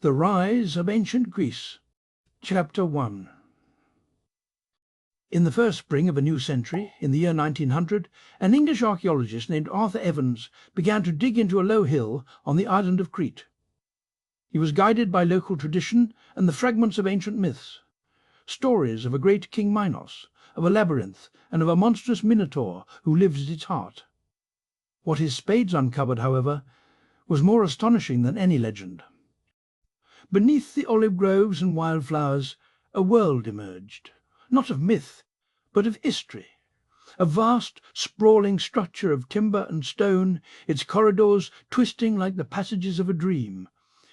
The Rise of Ancient Greece. Chapter 1. In the first spring of a new century, in the year 1900, an English archaeologist named Arthur Evans began to dig into a low hill on the island of Crete. He was guided by local tradition and the fragments of ancient myths, stories of a great King Minos, of a labyrinth, and of a monstrous Minotaur who lived at its heart. What his spades uncovered, however, was more astonishing than any legend. Beneath the olive groves and wildflowers, a world emerged, not of myth, but of history. A vast, sprawling structure of timber and stone, its corridors twisting like the passages of a dream.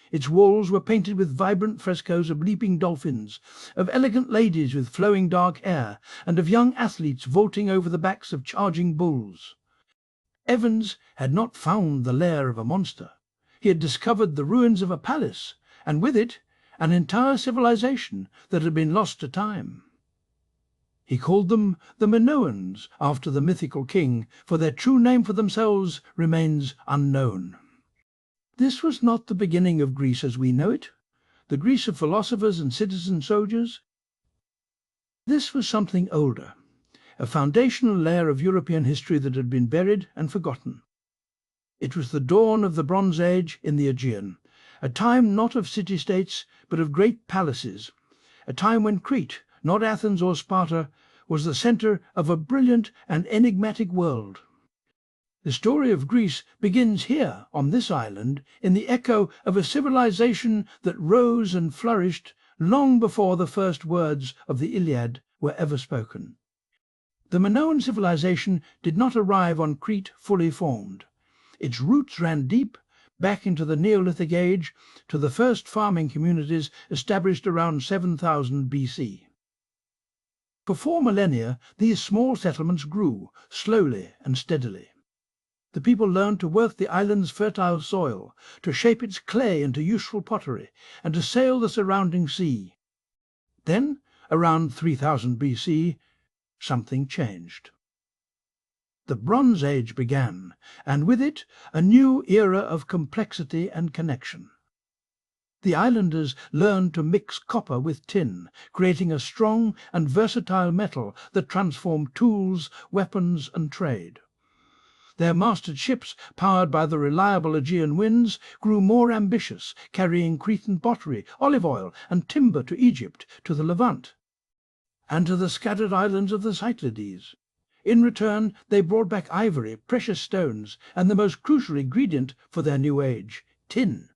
Its walls were painted with vibrant frescoes of leaping dolphins, of elegant ladies with flowing dark hair, and of young athletes vaulting over the backs of charging bulls. Evans had not found the lair of a monster. He had discovered the ruins of a palace, and with it an entire civilization that had been lost to time. He called them the Minoans, after the mythical king, for their true name for themselves remains unknown. This was not the beginning of Greece as we know it, the Greece of philosophers and citizen soldiers. This was something older, a foundational layer of European history that had been buried and forgotten. It was the dawn of the Bronze Age in the Aegean, a time not of city-states, but of great palaces, a time when Crete, not Athens or Sparta, was the centre of a brilliant and enigmatic world. The story of Greece begins here, on this island, in the echo of a civilization that rose and flourished long before the first words of the Iliad were ever spoken. The Minoan civilization did not arrive on Crete fully formed. Its roots ran deep, back into the Neolithic age, to the first farming communities established around 7000 BC. For 4 millennia, these small settlements grew, slowly and steadily. The people learned to work the island's fertile soil, to shape its clay into useful pottery, and to sail the surrounding sea. Then, around 3000 BC, something changed. The Bronze Age began, and with it a new era of complexity and connection. The islanders learned to mix copper with tin, creating a strong and versatile metal that transformed tools, weapons, and trade. Their masted ships, powered by the reliable Aegean winds, grew more ambitious, carrying Cretan pottery, olive oil, and timber to Egypt, to the Levant, and to the scattered islands of the Cyclades. In return, they brought back ivory, precious stones, and the most crucial ingredient for their new age, tin.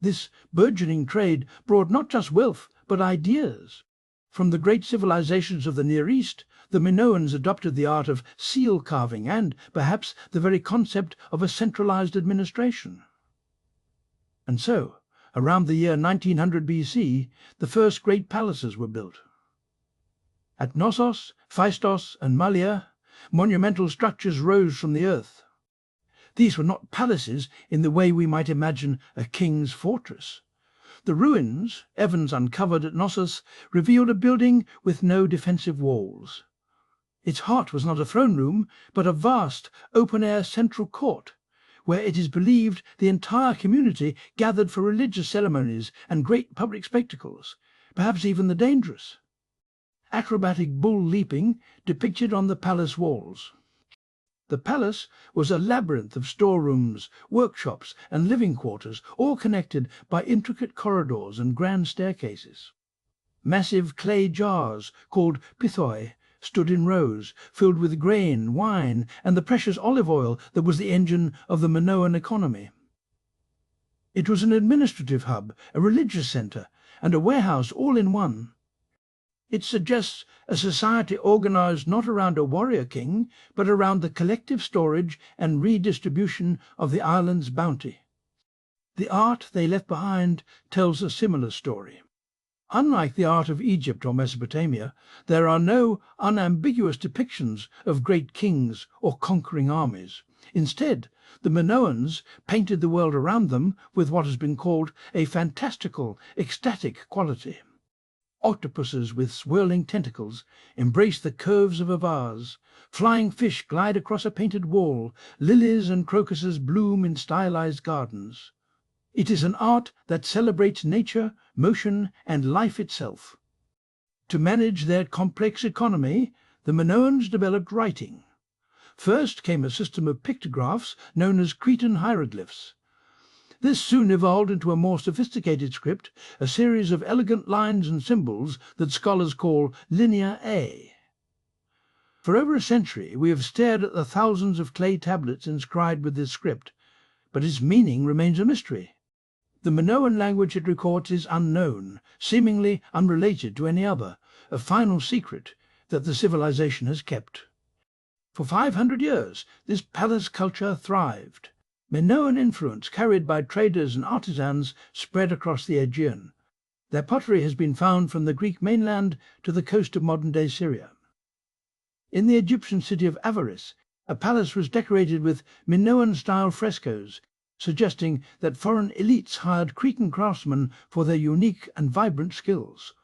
This burgeoning trade brought not just wealth, but ideas. From the great civilizations of the Near East, the Minoans adopted the art of seal carving and, perhaps, the very concept of a centralized administration. And so, around the year 1900 BC, the first great palaces were built. At Knossos, Phaistos, and Malea, monumental structures rose from the earth. These were not palaces in the way we might imagine a king's fortress. The ruins Evans uncovered at Knossos revealed a building with no defensive walls. Its heart was not a throne room, but a vast, open-air central court, where it is believed the entire community gathered for religious ceremonies and great public spectacles, perhaps even the dangerous. Acrobatic bull leaping depicted on the palace walls. The palace was a labyrinth of storerooms, workshops, and living quarters, all connected by intricate corridors and grand staircases. Massive clay jars, called pithoi, stood in rows, filled with grain, wine, and the precious olive oil that was the engine of the Minoan economy. It was an administrative hub, a religious centre, and a warehouse all in one. It suggests a society organized not around a warrior king, but around the collective storage and redistribution of the island's bounty. The art they left behind tells a similar story. Unlike the art of Egypt or Mesopotamia, there are no unambiguous depictions of great kings or conquering armies. Instead, the Minoans painted the world around them with what has been called a fantastical, ecstatic quality. Octopuses with swirling tentacles embrace the curves of a vase. Flying fish glide across a painted wall. Lilies and crocuses bloom in stylized gardens. It is an art that celebrates nature, motion, and life itself. To manage their complex economy, the Minoans developed writing. First came a system of pictographs known as Cretan hieroglyphs. This soon evolved into a more sophisticated script, a series of elegant lines and symbols that scholars call Linear A. For over a century we have stared at the thousands of clay tablets inscribed with this script, but its meaning remains a mystery. The Minoan language it records is unknown, seemingly unrelated to any other, a final secret that the civilization has kept. For 500 years this palace culture thrived. Minoan influence carried by traders and artisans spread across the Aegean. Their pottery has been found from the Greek mainland to the coast of modern-day Syria. In the Egyptian city of Avaris, a palace was decorated with Minoan-style frescoes, suggesting that foreign elites hired Cretan craftsmen for their unique and vibrant skills.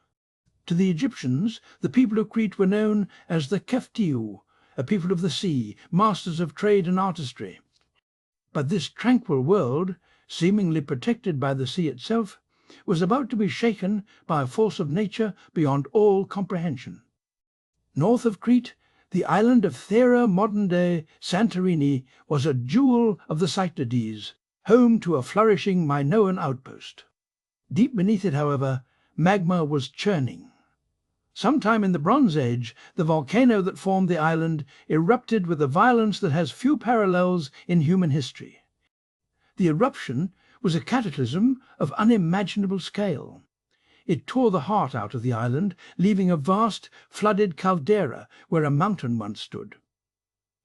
To the Egyptians, the people of Crete were known as the Keftiu, a people of the sea, masters of trade and artistry. But this tranquil world, seemingly protected by the sea itself, was about to be shaken by a force of nature beyond all comprehension. North of Crete, the island of Thera, modern-day Santorini, was a jewel of the Cyclades, home to a flourishing Minoan outpost. Deep beneath it, however, magma was churning. Sometime in the Bronze Age, the volcano that formed the island erupted with a violence that has few parallels in human history. The eruption was a cataclysm of unimaginable scale. It tore the heart out of the island, leaving a vast, flooded caldera where a mountain once stood.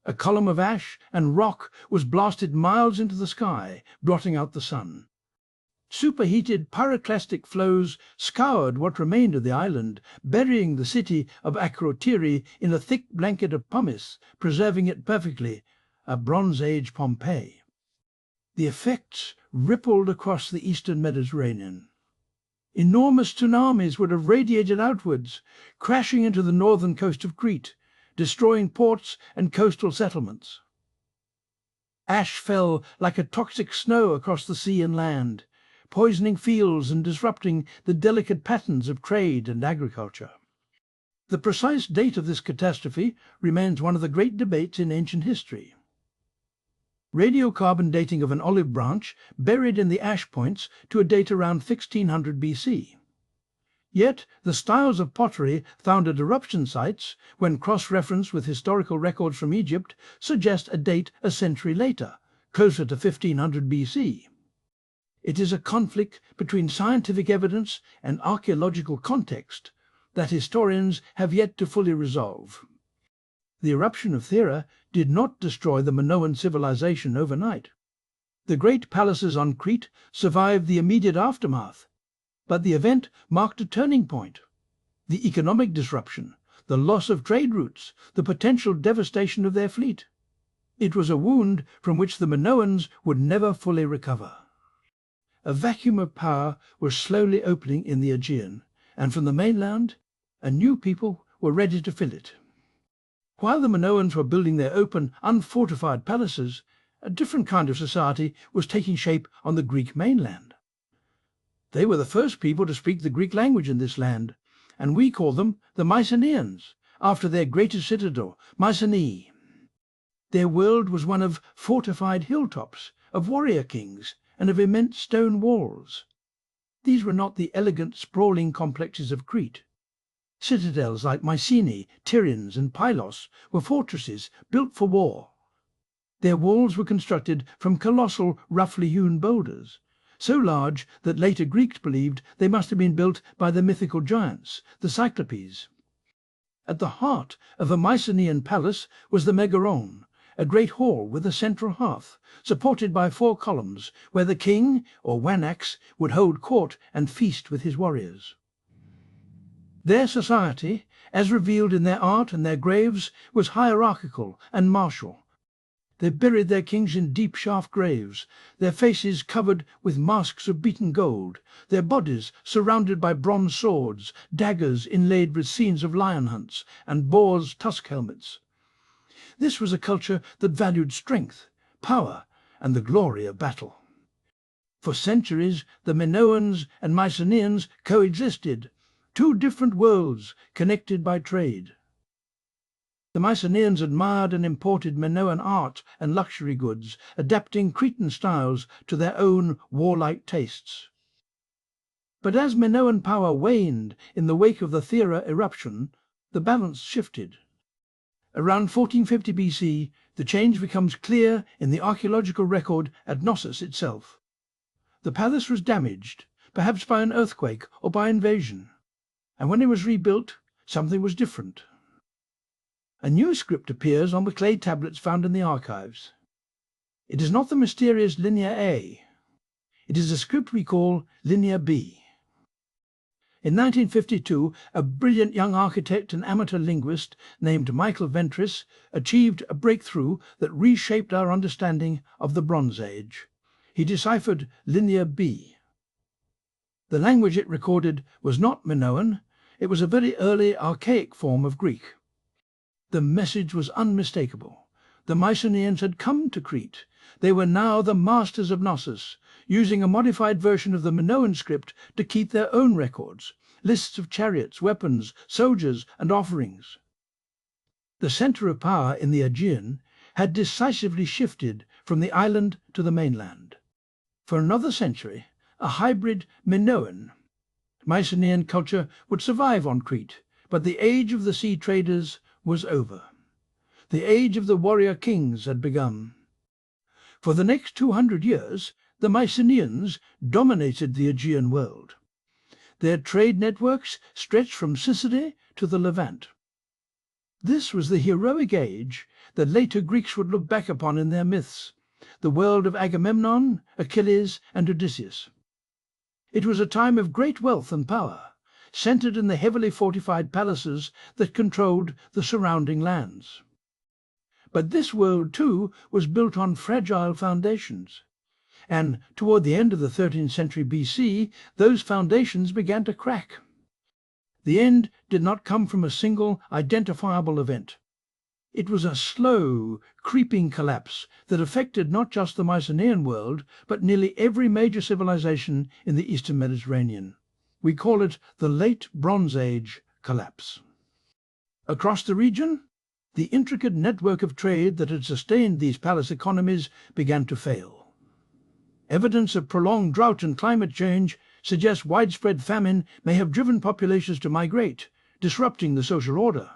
A column of ash and rock was blasted miles into the sky, blotting out the sun. Superheated pyroclastic flows scoured what remained of the island, burying the city of Akrotiri in a thick blanket of pumice, preserving it perfectly, a Bronze Age Pompeii. The effects rippled across the eastern Mediterranean. Enormous tsunamis would have radiated outwards, crashing into the northern coast of Crete, destroying ports and coastal settlements. Ash fell like a toxic snow across the sea and land, poisoning fields and disrupting the delicate patterns of trade and agriculture. The precise date of this catastrophe remains one of the great debates in ancient history. Radiocarbon dating of an olive branch buried in the ash points to a date around 1600 BC. Yet the styles of pottery found at eruption sites, when cross-referenced with historical records from Egypt, suggest a date a century later, closer to 1500 BC. It is a conflict between scientific evidence and archaeological context that historians have yet to fully resolve. The eruption of Thera did not destroy the Minoan civilization overnight. The great palaces on Crete survived the immediate aftermath, but the event marked a turning point. The economic disruption, the loss of trade routes, the potential devastation of their fleet. It was a wound from which the Minoans would never fully recover. A vacuum of power was slowly opening in the Aegean, and from the mainland, a new people were ready to fill it. While the Minoans were building their open, unfortified palaces, a different kind of society was taking shape on the Greek mainland. They were the first people to speak the Greek language in this land, and we call them the Mycenaeans, after their greatest citadel, Mycenae. Their world was one of fortified hilltops, of warrior kings, and of immense stone walls. These were not the elegant, sprawling complexes of Crete. Citadels like Mycenae, Tyrians, and Pylos were fortresses built for war. Their walls were constructed from colossal, roughly hewn boulders, so large that later Greeks believed they must have been built by the mythical giants, the Cyclopes. At the heart of a Mycenaean palace was the Megaron, a great hall with a central hearth, supported by 4 columns, where the king, or wanax, would hold court and feast with his warriors. Their society, as revealed in their art and their graves, was hierarchical and martial. They buried their kings in deep shaft graves, their faces covered with masks of beaten gold, their bodies surrounded by bronze swords, daggers inlaid with scenes of lion hunts, and boars' tusk helmets. This was a culture that valued strength, power, and the glory of battle. For centuries, the Minoans and Mycenaeans coexisted, two different worlds connected by trade. The Mycenaeans admired and imported Minoan art and luxury goods, adapting Cretan styles to their own warlike tastes. But as Minoan power waned in the wake of the Thera eruption, the balance shifted. Around 1450 BC, the change becomes clear in the archaeological record at Knossos itself. The palace was damaged, perhaps by an earthquake or by invasion, and when it was rebuilt, something was different. A new script appears on the clay tablets found in the archives. It is not the mysterious Linear A. It is a script we call Linear B. In 1952, a brilliant young architect and amateur linguist named Michael Ventris achieved a breakthrough that reshaped our understanding of the Bronze Age. He deciphered Linear B. The language it recorded was not Minoan, it was a very early archaic form of Greek. The message was unmistakable. The Mycenaeans had come to Crete. They were now the masters of Knossos, using a modified version of the Minoan script to keep their own records, lists of chariots, weapons, soldiers, and offerings. The centre of power in the Aegean had decisively shifted from the island to the mainland. For another century, a hybrid Minoan Mycenaean culture would survive on Crete, but the age of the sea traders was over. The age of the warrior kings had begun. For the next 200 years, the Mycenaeans dominated the Aegean world. Their trade networks stretched from Sicily to the Levant. This was the heroic age that later Greeks would look back upon in their myths, the world of Agamemnon, Achilles, and Odysseus. It was a time of great wealth and power, centered in the heavily fortified palaces that controlled the surrounding lands. But this world, too, was built on fragile foundations. And toward the end of the 13th century BC, those foundations began to crack. The end did not come from a single identifiable event. It was a slow, creeping collapse that affected not just the Mycenaean world, but nearly every major civilization in the Eastern Mediterranean. We call it the Late Bronze Age collapse. Across the region, the intricate network of trade that had sustained these palace economies began to fail. Evidence of prolonged drought and climate change suggests widespread famine may have driven populations to migrate, disrupting the social order.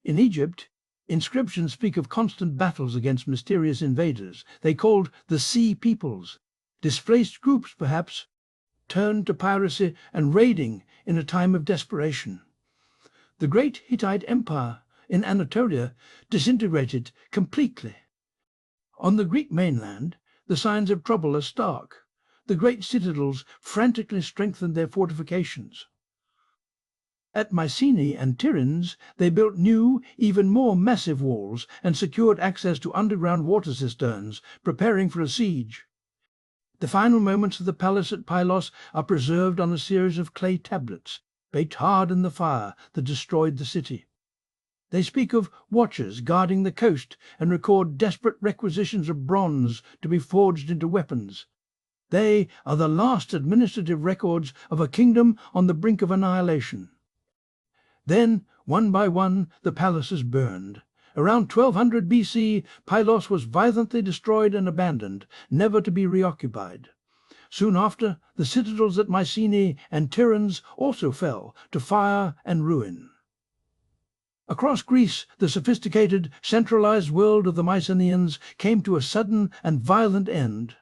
In Egypt, inscriptions speak of constant battles against mysterious invaders they called the Sea Peoples. Displaced groups, perhaps, turned to piracy and raiding in a time of desperation. The great Hittite Empire in Anatolia disintegrated completely. On the Greek mainland, the signs of trouble are stark. The great citadels frantically strengthened their fortifications. At Mycenae and Tiryns, they built new, even more massive walls and secured access to underground water cisterns, preparing for a siege. The final moments of the palace at Pylos are preserved on a series of clay tablets, baked hard in the fire that destroyed the city. They speak of watchers guarding the coast and record desperate requisitions of bronze to be forged into weapons. They are the last administrative records of a kingdom on the brink of annihilation. Then, one by one, the palaces burned. Around 1200 BC, Pylos was violently destroyed and abandoned, never to be reoccupied. Soon after, the citadels at Mycenae and Tiryns also fell to fire and ruin. Across Greece, the sophisticated, centralized world of the Mycenaeans came to a sudden and violent end.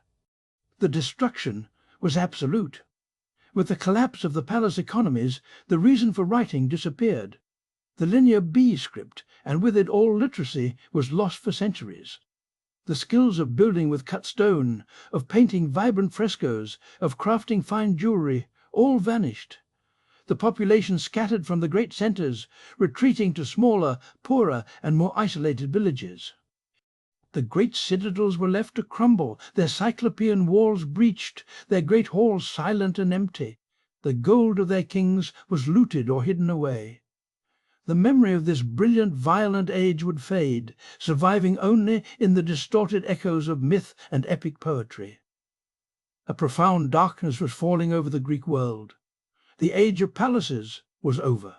The destruction was absolute. With the collapse of the palace economies, the reason for writing disappeared. The Linear B script, and with it all literacy, was lost for centuries. The skills of building with cut stone, of painting vibrant frescoes, of crafting fine jewelry, all vanished. The population scattered from the great centres, retreating to smaller, poorer, and more isolated villages. The great citadels were left to crumble, their cyclopean walls breached, their great halls silent and empty. The gold of their kings was looted or hidden away. The memory of this brilliant, violent age would fade, surviving only in the distorted echoes of myth and epic poetry. A profound darkness was falling over the Greek world. The age of palaces was over,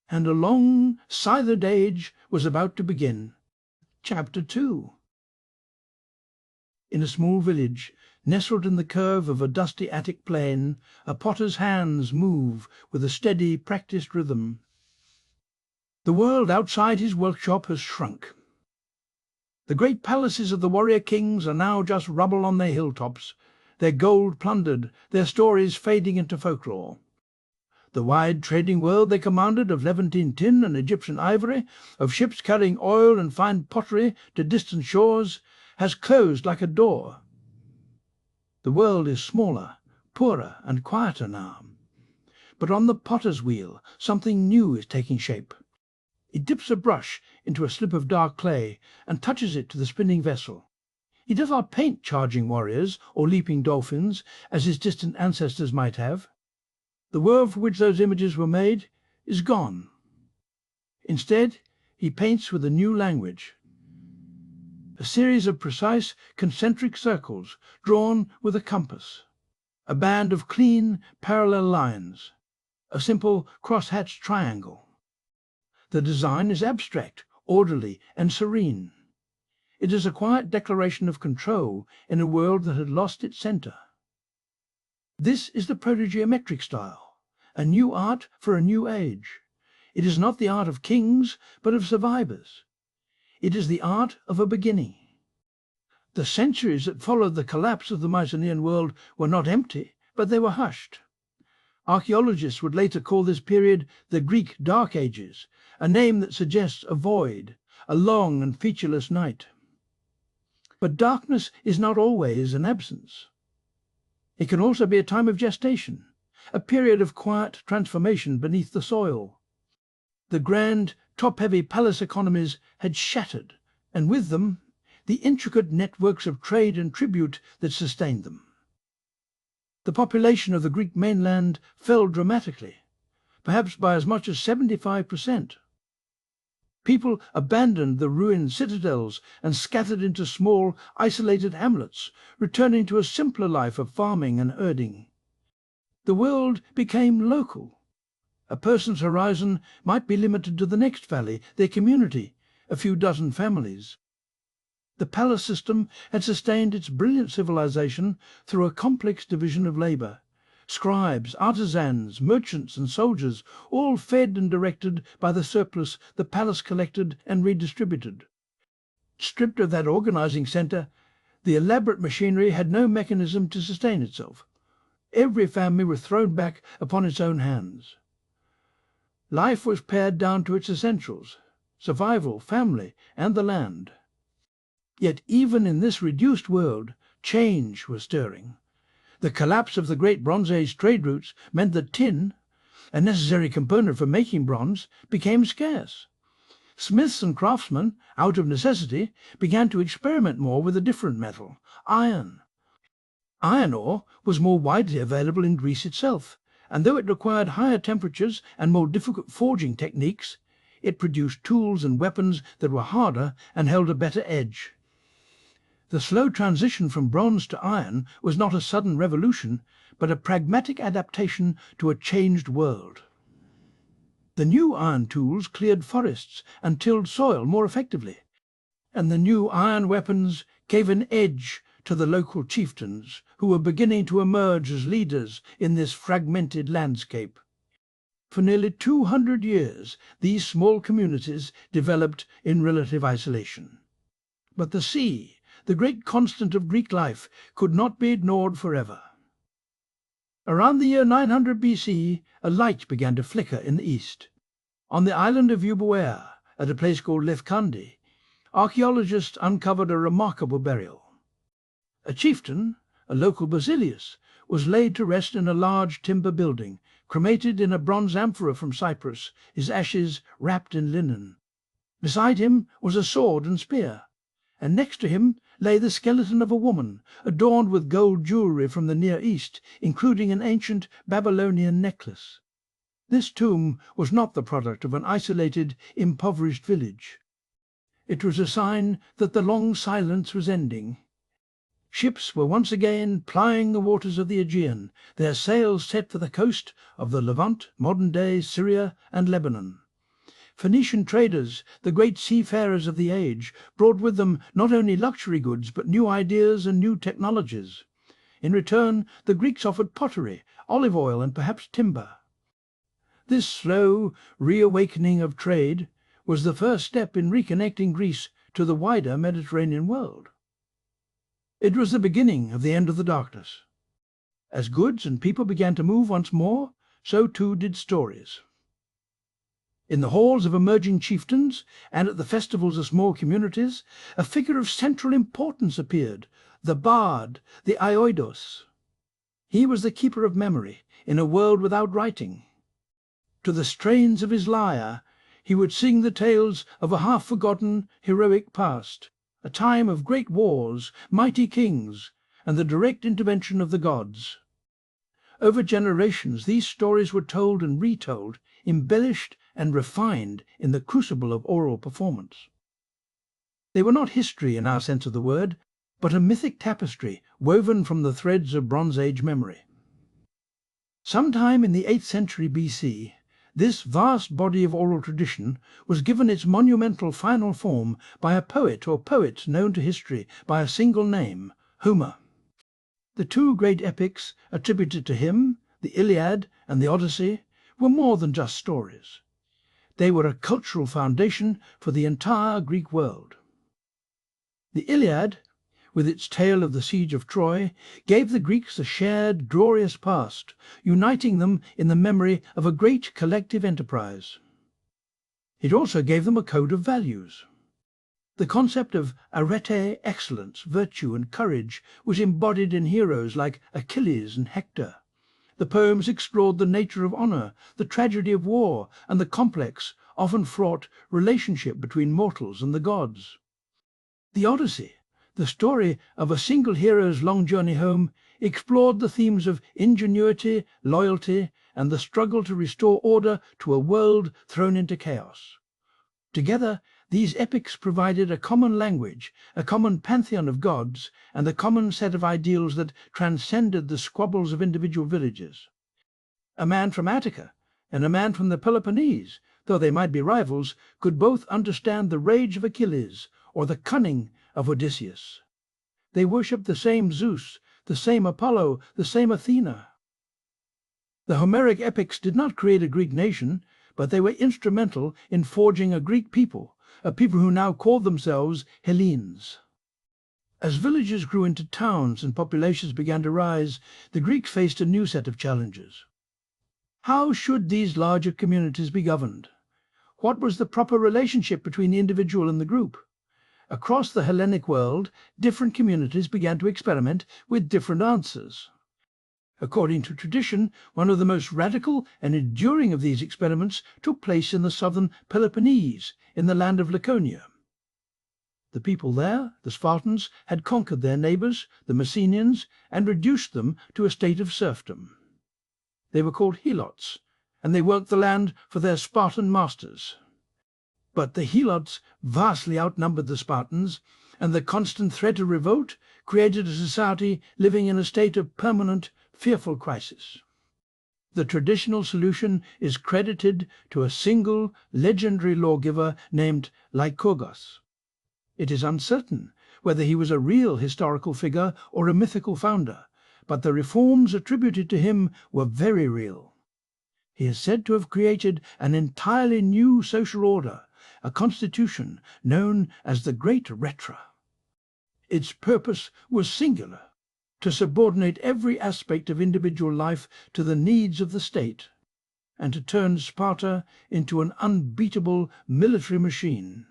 and a long, silent age was about to begin. Chapter 2. In a small village, nestled in the curve of a dusty Attic plain, a potter's hands move with a steady, practised rhythm. The world outside his workshop has shrunk. The great palaces of the warrior kings are now just rubble on their hilltops, their gold plundered, their stories fading into folklore. The wide trading world they commanded of Levantine tin and Egyptian ivory, of ships carrying oil and fine pottery to distant shores, has closed like a door. The world is smaller, poorer and quieter now. But on the potter's wheel something new is taking shape. He dips a brush into a slip of dark clay and touches it to the spinning vessel. He does not paint charging warriors or leaping dolphins, as his distant ancestors might have. The world for which those images were made is gone. Instead, he paints with a new language. A series of precise concentric circles drawn with a compass. A band of clean, parallel lines. A simple cross-hatched triangle. The design is abstract, orderly, and serene. It is a quiet declaration of control in a world that had lost its center. This is the protogeometric style, a new art for a new age. It is not the art of kings, but of survivors. It is the art of a beginning. The centuries that followed the collapse of the Mycenaean world were not empty, but they were hushed. Archaeologists would later call this period the Greek Dark Ages, a name that suggests a void, a long and featureless night. But darkness is not always an absence. It can also be a time of gestation, a period of quiet transformation beneath the soil. The grand, top-heavy palace economies had shattered, and with them the intricate networks of trade and tribute that sustained them. The population of the Greek mainland fell dramatically, perhaps by as much as 75%. People abandoned the ruined citadels and scattered into small, isolated hamlets, returning to a simpler life of farming and herding. The world became local. A person's horizon might be limited to the next valley, their community, a few dozen families. The palace system had sustained its brilliant civilization through a complex division of labor. Scribes, artisans, merchants and soldiers, all fed and directed by the surplus the palace collected and redistributed. Stripped of that organizing center, the elaborate machinery had no mechanism to sustain itself. Every family was thrown back upon its own hands. Life was pared down to its essentials: survival, family, and the land. Yet even in this reduced world, change was stirring. The collapse of the great Bronze Age trade routes meant that tin, a necessary component for making bronze, became scarce. Smiths and craftsmen, out of necessity, began to experiment more with a different metal, iron. Iron ore was more widely available in Greece itself, and though it required higher temperatures and more difficult forging techniques, it produced tools and weapons that were harder and held a better edge. The slow transition from bronze to iron was not a sudden revolution, but a pragmatic adaptation to a changed world. The new iron tools cleared forests and tilled soil more effectively, and the new iron weapons gave an edge to the local chieftains who were beginning to emerge as leaders in this fragmented landscape. For nearly 200 years, these small communities developed in relative isolation. But the sea, the great constant of Greek life, could not be ignored forever. Around the year 900 BC, a light began to flicker in the east. On the island of Euboea, at a place called Lefkandi, archaeologists uncovered a remarkable burial. A chieftain, a local Basilius, was laid to rest in a large timber building, cremated in a bronze amphora from Cyprus, his ashes wrapped in linen. Beside him was a sword and spear, and next to him lay the skeleton of a woman, adorned with gold jewelry from the Near East, including an ancient Babylonian necklace. This tomb was not the product of an isolated, impoverished village. It was a sign that the long silence was ending. Ships were once again plying the waters of the Aegean, their sails set for the coast of the Levant, modern-day Syria and Lebanon. Phoenician traders, the great seafarers of the age, brought with them not only luxury goods but new ideas and new technologies. In return, the Greeks offered pottery, olive oil, and perhaps timber. This slow reawakening of trade was the first step in reconnecting Greece to the wider Mediterranean world. It was the beginning of the end of the darkness. As goods and people began to move once more, so too did stories. In the halls of emerging chieftains and at the festivals of small communities, a figure of central importance appeared, the bard, the Aioidos. He was the keeper of memory in a world without writing. To the strains of his lyre he would sing the tales of a half-forgotten, heroic past, a time of great wars, mighty kings, and the direct intervention of the gods. Over generations these stories were told and retold, embellished and refined in the crucible of oral performance. They were not history in our sense of the word, but a mythic tapestry woven from the threads of Bronze Age memory. Sometime in the 8th century BC, this vast body of oral tradition was given its monumental final form by a poet or poets known to history by a single name, Homer. The two great epics attributed to him, the Iliad and the Odyssey, were more than just stories. They were a cultural foundation for the entire Greek world. The Iliad, with its tale of the siege of Troy, gave the Greeks a shared, glorious past, uniting them in the memory of a great collective enterprise. It also gave them a code of values. The concept of arete, excellence, virtue, and courage was embodied in heroes like Achilles and Hector. The poems explored the nature of honor, the tragedy of war, and the complex, often fraught, relationship between mortals and the gods. The Odyssey, the story of a single hero's long journey home, explored the themes of ingenuity, loyalty, and the struggle to restore order to a world thrown into chaos. Together, these epics provided a common language, a common pantheon of gods, and a common set of ideals that transcended the squabbles of individual villages. A man from Attica and a man from the Peloponnese, though they might be rivals, could both understand the rage of Achilles or the cunning of Odysseus. They worshipped the same Zeus, the same Apollo, the same Athena. The Homeric epics did not create a Greek nation, but they were instrumental in forging a Greek people, a people who now called themselves Hellenes. As villages grew into towns and populations began to rise, the Greeks faced a new set of challenges. How should these larger communities be governed? What was the proper relationship between the individual and the group? Across the Hellenic world, different communities began to experiment with different answers. According to tradition, one of the most radical and enduring of these experiments took place in the southern Peloponnese, in the land of Laconia. The people there, the Spartans, had conquered their neighbours, the Mycenaeans, and reduced them to a state of serfdom. They were called helots, and they worked the land for their Spartan masters. But the helots vastly outnumbered the Spartans, and the constant threat of revolt created a society living in a state of permanent, fearful crisis. The traditional solution is credited to a single, legendary lawgiver named Lycurgus. It is uncertain whether he was a real historical figure or a mythical founder, but the reforms attributed to him were very real. He is said to have created an entirely new social order, a constitution known as the Great Retra. Its purpose was singular: to subordinate every aspect of individual life to the needs of the state, and to turn Sparta into an unbeatable military machine.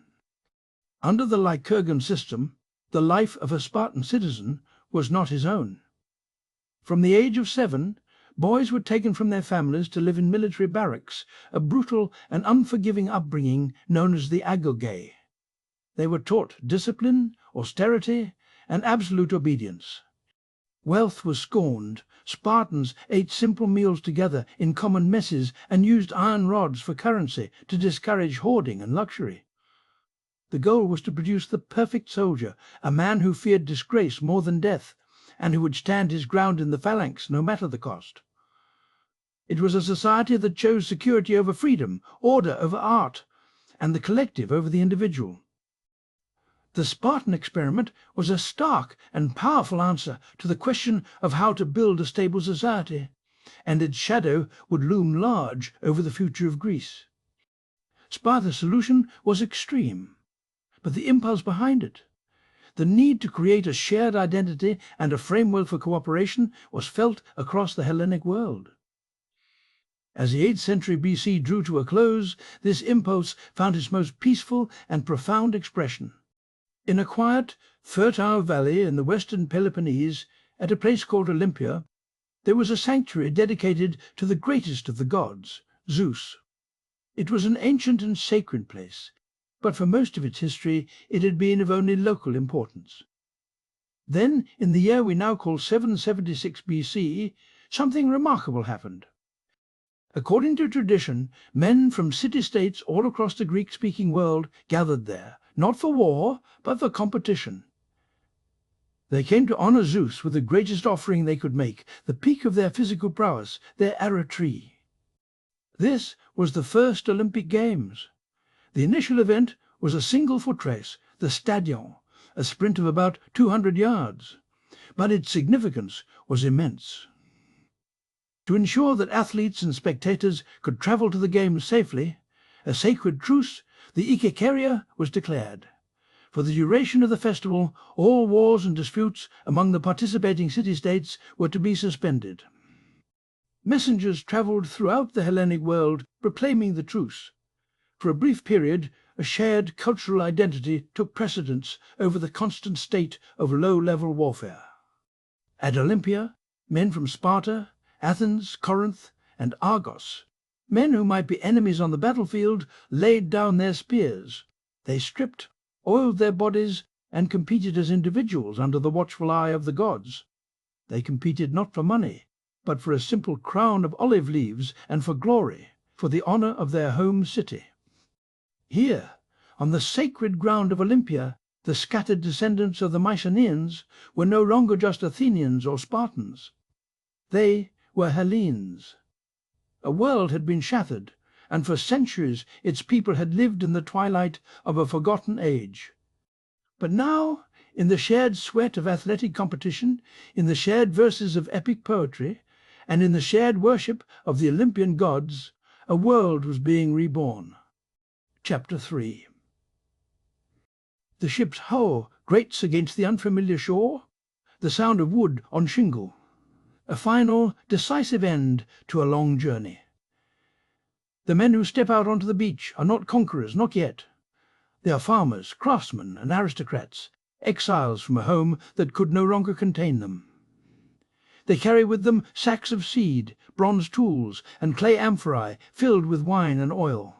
Under the Lycurgan system, the life of a Spartan citizen was not his own. From the age of 7, boys were taken from their families to live in military barracks, a brutal and unforgiving upbringing known as the agoge. They were taught discipline, austerity, and absolute obedience. Wealth was scorned. Spartans ate simple meals together in common messes and used iron rods for currency to discourage hoarding and luxury. The goal was to produce the perfect soldier, a man who feared disgrace more than death, and who would stand his ground in the phalanx no matter the cost. It was a society that chose security over freedom, order over art, and the collective over the individual. The Spartan experiment was a stark and powerful answer to the question of how to build a stable society, and its shadow would loom large over the future of Greece. Sparta's solution was extreme, but the impulse behind it, the need to create a shared identity and a framework for cooperation, was felt across the Hellenic world. As the 8th century BC drew to a close, this impulse found its most peaceful and profound expression. In a quiet, fertile valley in the western Peloponnese, at a place called Olympia, there was a sanctuary dedicated to the greatest of the gods, Zeus. It was an ancient and sacred place, but for most of its history it had been of only local importance. Then, in the year we now call 776 BC, something remarkable happened. According to tradition, men from city-states all across the Greek-speaking world gathered there, not for war, but for competition. They came to honor Zeus with the greatest offering they could make, the peak of their physical prowess, their arrow-tree. This was the first Olympic Games. The initial event was a single foot race, the stadion, a sprint of about 200 yards. But its significance was immense. To ensure that athletes and spectators could travel to the Games safely, a sacred truce, the Ikikeria, was declared. For the duration of the festival, all wars and disputes among the participating city-states were to be suspended. Messengers travelled throughout the Hellenic world proclaiming the truce. For a brief period, a shared cultural identity took precedence over the constant state of low-level warfare. At Olympia, men from Sparta, Athens, Corinth, and Argos, men who might be enemies on the battlefield, laid down their spears. They stripped, oiled their bodies, and competed as individuals under the watchful eye of the gods. They competed not for money, but for a simple crown of olive leaves, and for glory, for the honor of their home city. Here, on the sacred ground of Olympia, the scattered descendants of the Mycenaeans were no longer just Athenians or Spartans. They were Hellenes. A world had been shattered, and for centuries its people had lived in the twilight of a forgotten age. But now, in the shared sweat of athletic competition, in the shared verses of epic poetry, and in the shared worship of the Olympian gods, a world was being reborn. Chapter 3. The ship's hull grates against the unfamiliar shore, the sound of wood on shingle. A final, decisive end to a long journey. The men who step out onto the beach are not conquerors, not yet. They are farmers, craftsmen, and aristocrats, exiles from a home that could no longer contain them. They carry with them sacks of seed, bronze tools, and clay amphorae filled with wine and oil.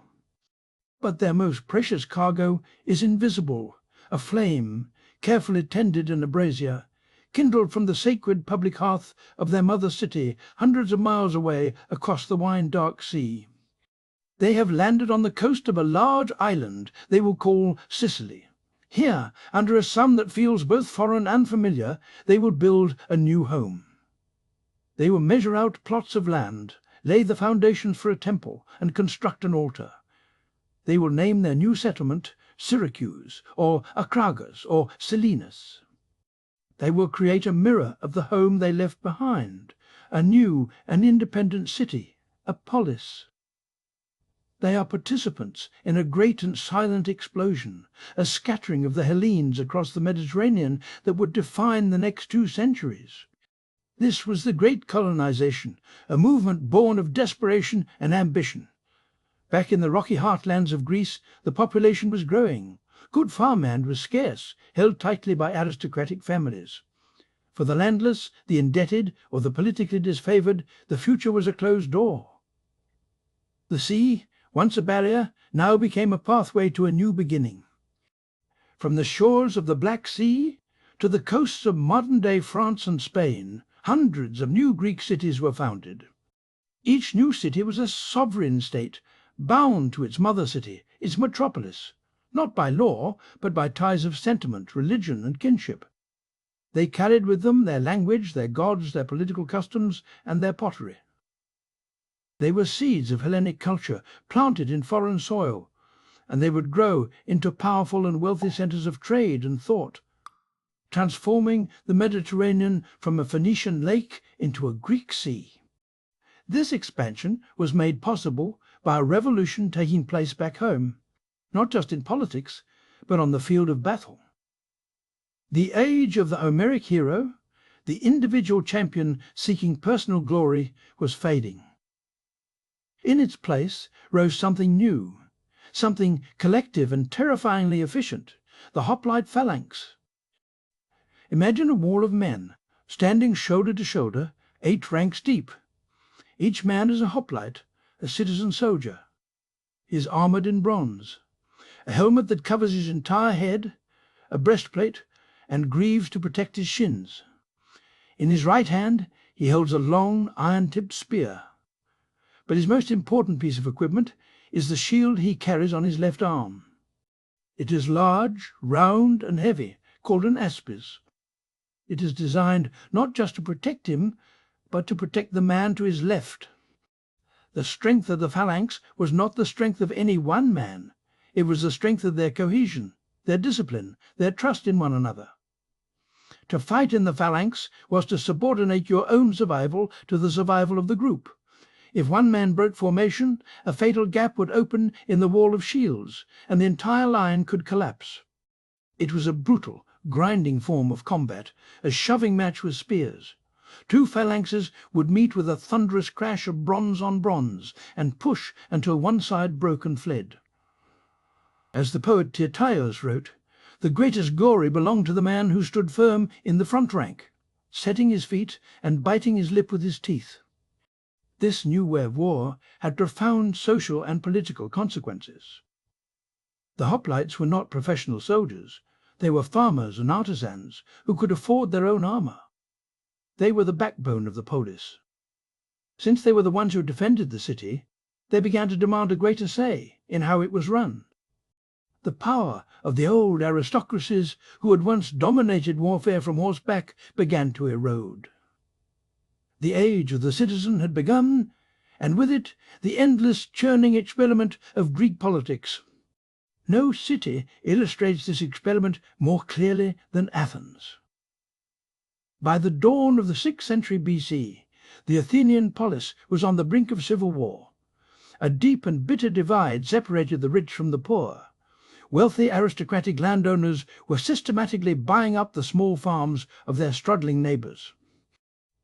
But their most precious cargo is invisible, a flame, carefully tended in a brazier, kindled from the sacred public hearth of their mother city, hundreds of miles away across the wine-dark sea. They have landed on the coast of a large island they will call Sicily. Here, under a sun that feels both foreign and familiar, they will build a new home. They will measure out plots of land, lay the foundations for a temple, and construct an altar. They will name their new settlement Syracuse, or Acragas, or Selinus. They will create a mirror of the home they left behind, a new and independent city, a polis. They are participants in a great and silent explosion, a scattering of the Hellenes across the Mediterranean that would define the next 2 centuries. This was the great colonization, a movement born of desperation and ambition. Back in the rocky heartlands of Greece, the population was growing. Good farmland was scarce, held tightly by aristocratic families. For the landless, the indebted, or the politically disfavored, the future was a closed door. The sea, once a barrier, now became a pathway to a new beginning. From the shores of the Black Sea to the coasts of modern-day France and Spain, hundreds of new Greek cities were founded. Each new city was a sovereign state, bound to its mother city, its metropolis. not by law, but by ties of sentiment, religion, and kinship. They carried with them their language, their gods, their political customs, and their pottery. They were seeds of Hellenic culture, planted in foreign soil, and they would grow into powerful and wealthy centers of trade and thought, transforming the Mediterranean from a Phoenician lake into a Greek sea. This expansion was made possible by a revolution taking place back home, not just in politics, but on the field of battle. The age of the Homeric hero, the individual champion seeking personal glory, was fading. In its place rose something new, something collective and terrifyingly efficient, the hoplite phalanx. Imagine a wall of men, standing shoulder to shoulder, 8 ranks deep. Each man is a hoplite, a citizen soldier. He is armoured in bronze, a helmet that covers his entire head, a breastplate, and greaves to protect his shins. In his right hand he holds a long, iron-tipped spear. But his most important piece of equipment is the shield he carries on his left arm. It is large, round, and heavy, called an aspis. It is designed not just to protect him, but to protect the man to his left. The strength of the phalanx was not the strength of any one man. It was the strength of their cohesion, their discipline, their trust in one another. To fight in the phalanx was to subordinate your own survival to the survival of the group. If one man broke formation, a fatal gap would open in the wall of shields, and the entire line could collapse. It was a brutal, grinding form of combat, a shoving match with spears. 2 phalanxes would meet with a thunderous crash of bronze on bronze, and push until one side broke and fled. As the poet Tyrtaeus wrote, the greatest glory belonged to the man who stood firm in the front rank, setting his feet and biting his lip with his teeth. This new way of war had profound social and political consequences. The hoplites were not professional soldiers. They were farmers and artisans who could afford their own armour. They were the backbone of the polis. Since they were the ones who defended the city, they began to demand a greater say in how it was run. The power of the old aristocracies who had once dominated warfare from horseback began to erode. The age of the citizen had begun, and with it the endless churning experiment of Greek politics. No city illustrates this experiment more clearly than Athens. By the dawn of the 6th century BC, the Athenian polis was on the brink of civil war. A deep and bitter divide separated the rich from the poor. Wealthy aristocratic landowners were systematically buying up the small farms of their struggling neighbours.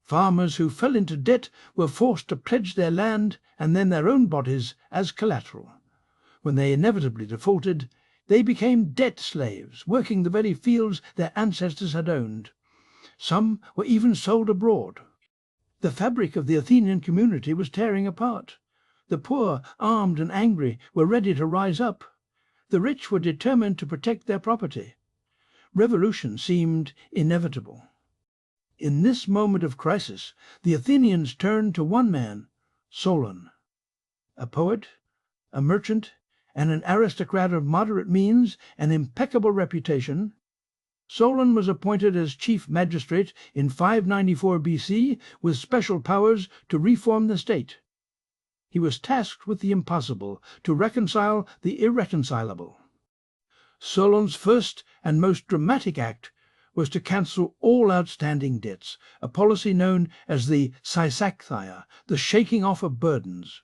Farmers who fell into debt were forced to pledge their land and then their own bodies as collateral. When they inevitably defaulted, they became debt slaves, working the very fields their ancestors had owned. Some were even sold abroad. The fabric of the Athenian community was tearing apart. The poor, armed and angry, were ready to rise up. The rich were determined to protect their property. Revolution seemed inevitable. In this moment of crisis, the Athenians turned to one man, Solon. A poet, a merchant, and an aristocrat of moderate means and impeccable reputation, Solon was appointed as chief magistrate in 594 BC with special powers to reform the state. He was tasked with the impossible, to reconcile the irreconcilable. Solon's first and most dramatic act was to cancel all outstanding debts, a policy known as the Peisistratus, the shaking off of burdens.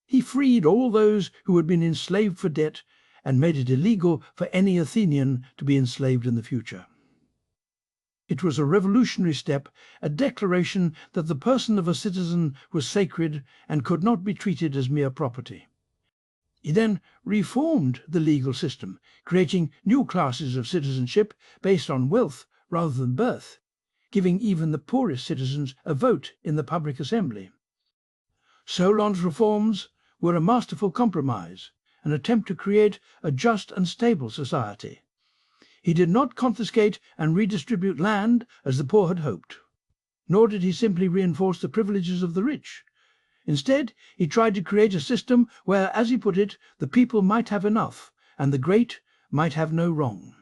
He freed all those who had been enslaved for debt and made it illegal for any Athenian to be enslaved in the future. It was a revolutionary step, a declaration that the person of a citizen was sacred and could not be treated as mere property. He then reformed the legal system, creating new classes of citizenship based on wealth rather than birth, giving even the poorest citizens a vote in the public assembly. Solon's reforms were a masterful compromise, an attempt to create a just and stable society. He did not confiscate and redistribute land as the poor had hoped, nor did he simply reinforce the privileges of the rich. Instead, he tried to create a system where, as he put it, the people might have enough, and the great might have no wrong.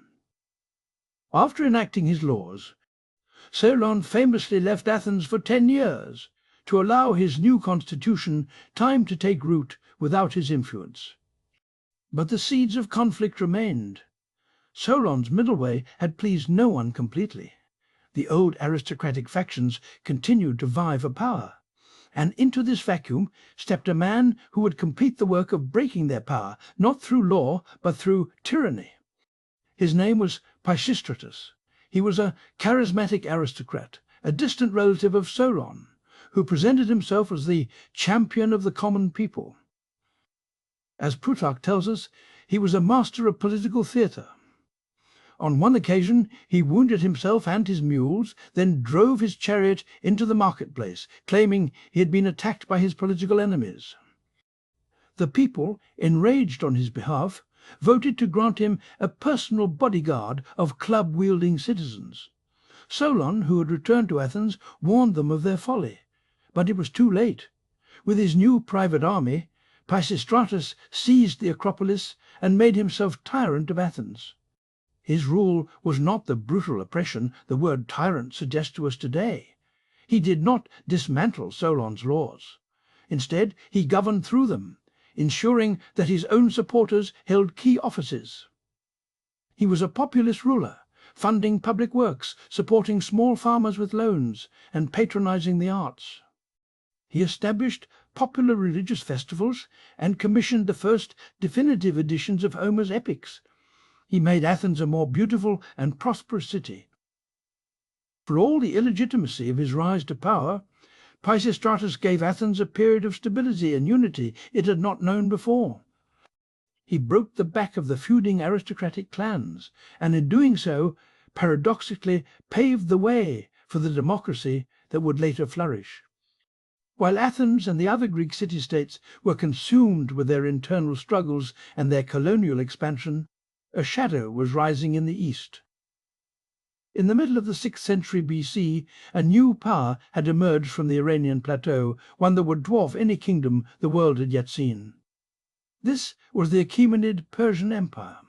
After enacting his laws, Solon famously left Athens for 10 years to allow his new constitution time to take root without his influence. But the seeds of conflict remained. Solon's middle way had pleased no one completely. The old aristocratic factions continued to vie for power, and into this vacuum stepped a man who would complete the work of breaking their power, not through law, but through tyranny. His name was Peisistratus. He was a charismatic aristocrat, a distant relative of Solon, who presented himself as the champion of the common people. As Plutarch tells us, he was a master of political theatre. On one occasion he wounded himself and his mules, then drove his chariot into the marketplace, claiming he had been attacked by his political enemies. The people, enraged on his behalf, voted to grant him a personal bodyguard of club-wielding citizens. Solon, who had returned to Athens, warned them of their folly. But it was too late. With his new private army, Peisistratus seized the Acropolis and made himself tyrant of Athens. His rule was not the brutal oppression the word tyrant suggests to us today. He did not dismantle Solon's laws. Instead, he governed through them, ensuring that his own supporters held key offices. He was a populist ruler, funding public works, supporting small farmers with loans, and patronizing the arts. He established popular religious festivals and commissioned the first definitive editions of Homer's epics. He made Athens a more beautiful and prosperous city. For all the illegitimacy of his rise to power, Peisistratus gave Athens a period of stability and unity it had not known before. He broke the back of the feuding aristocratic clans, and in doing so, paradoxically paved the way for the democracy that would later flourish. While Athens and the other Greek city-states were consumed with their internal struggles and their colonial expansion, a shadow was rising in the east. In the middle of the 6th century BC, a new power had emerged from the Iranian plateau, one that would dwarf any kingdom the world had yet seen. This was the Achaemenid Persian Empire.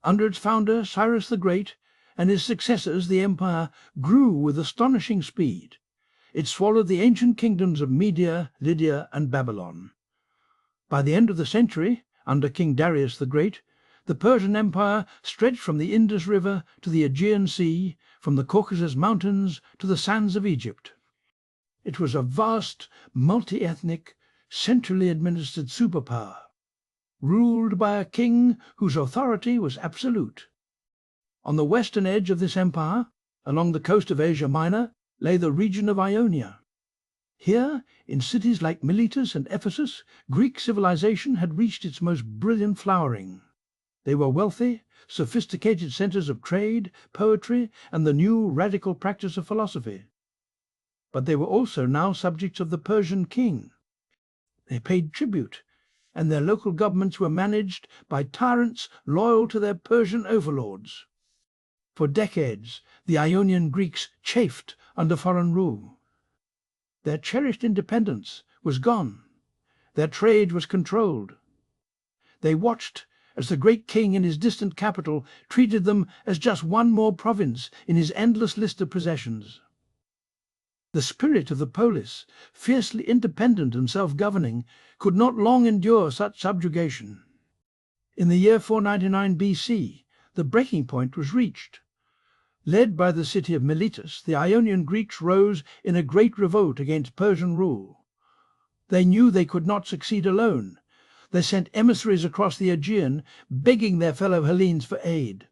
Under its founder, Cyrus the Great, and his successors, the empire grew with astonishing speed. It swallowed the ancient kingdoms of Media, Lydia, and Babylon. By the end of the century, under King Darius the Great, the Persian Empire stretched from the Indus River to the Aegean Sea, from the Caucasus Mountains to the sands of Egypt. It was a vast, multi-ethnic, centrally administered superpower, ruled by a king whose authority was absolute. On the western edge of this empire, along the coast of Asia Minor, lay the region of Ionia. Here, in cities like Miletus and Ephesus, Greek civilization had reached its most brilliant flowering. They were wealthy, sophisticated centers of trade, poetry, and the new radical practice of philosophy. But they were also now subjects of the Persian king. They paid tribute, and their local governments were managed by tyrants loyal to their Persian overlords. For decades, the Ionian Greeks chafed under foreign rule. Their cherished independence was gone. Their trade was controlled. They watched as the great king in his distant capital treated them as just one more province in his endless list of possessions. The spirit of the polis, fiercely independent and self-governing, could not long endure such subjugation. In the year 499 BC, the breaking point was reached. Led by the city of Miletus, the Ionian Greeks rose in a great revolt against Persian rule. They knew they could not succeed alone. They sent emissaries across the Aegean, begging their fellow Hellenes for aid.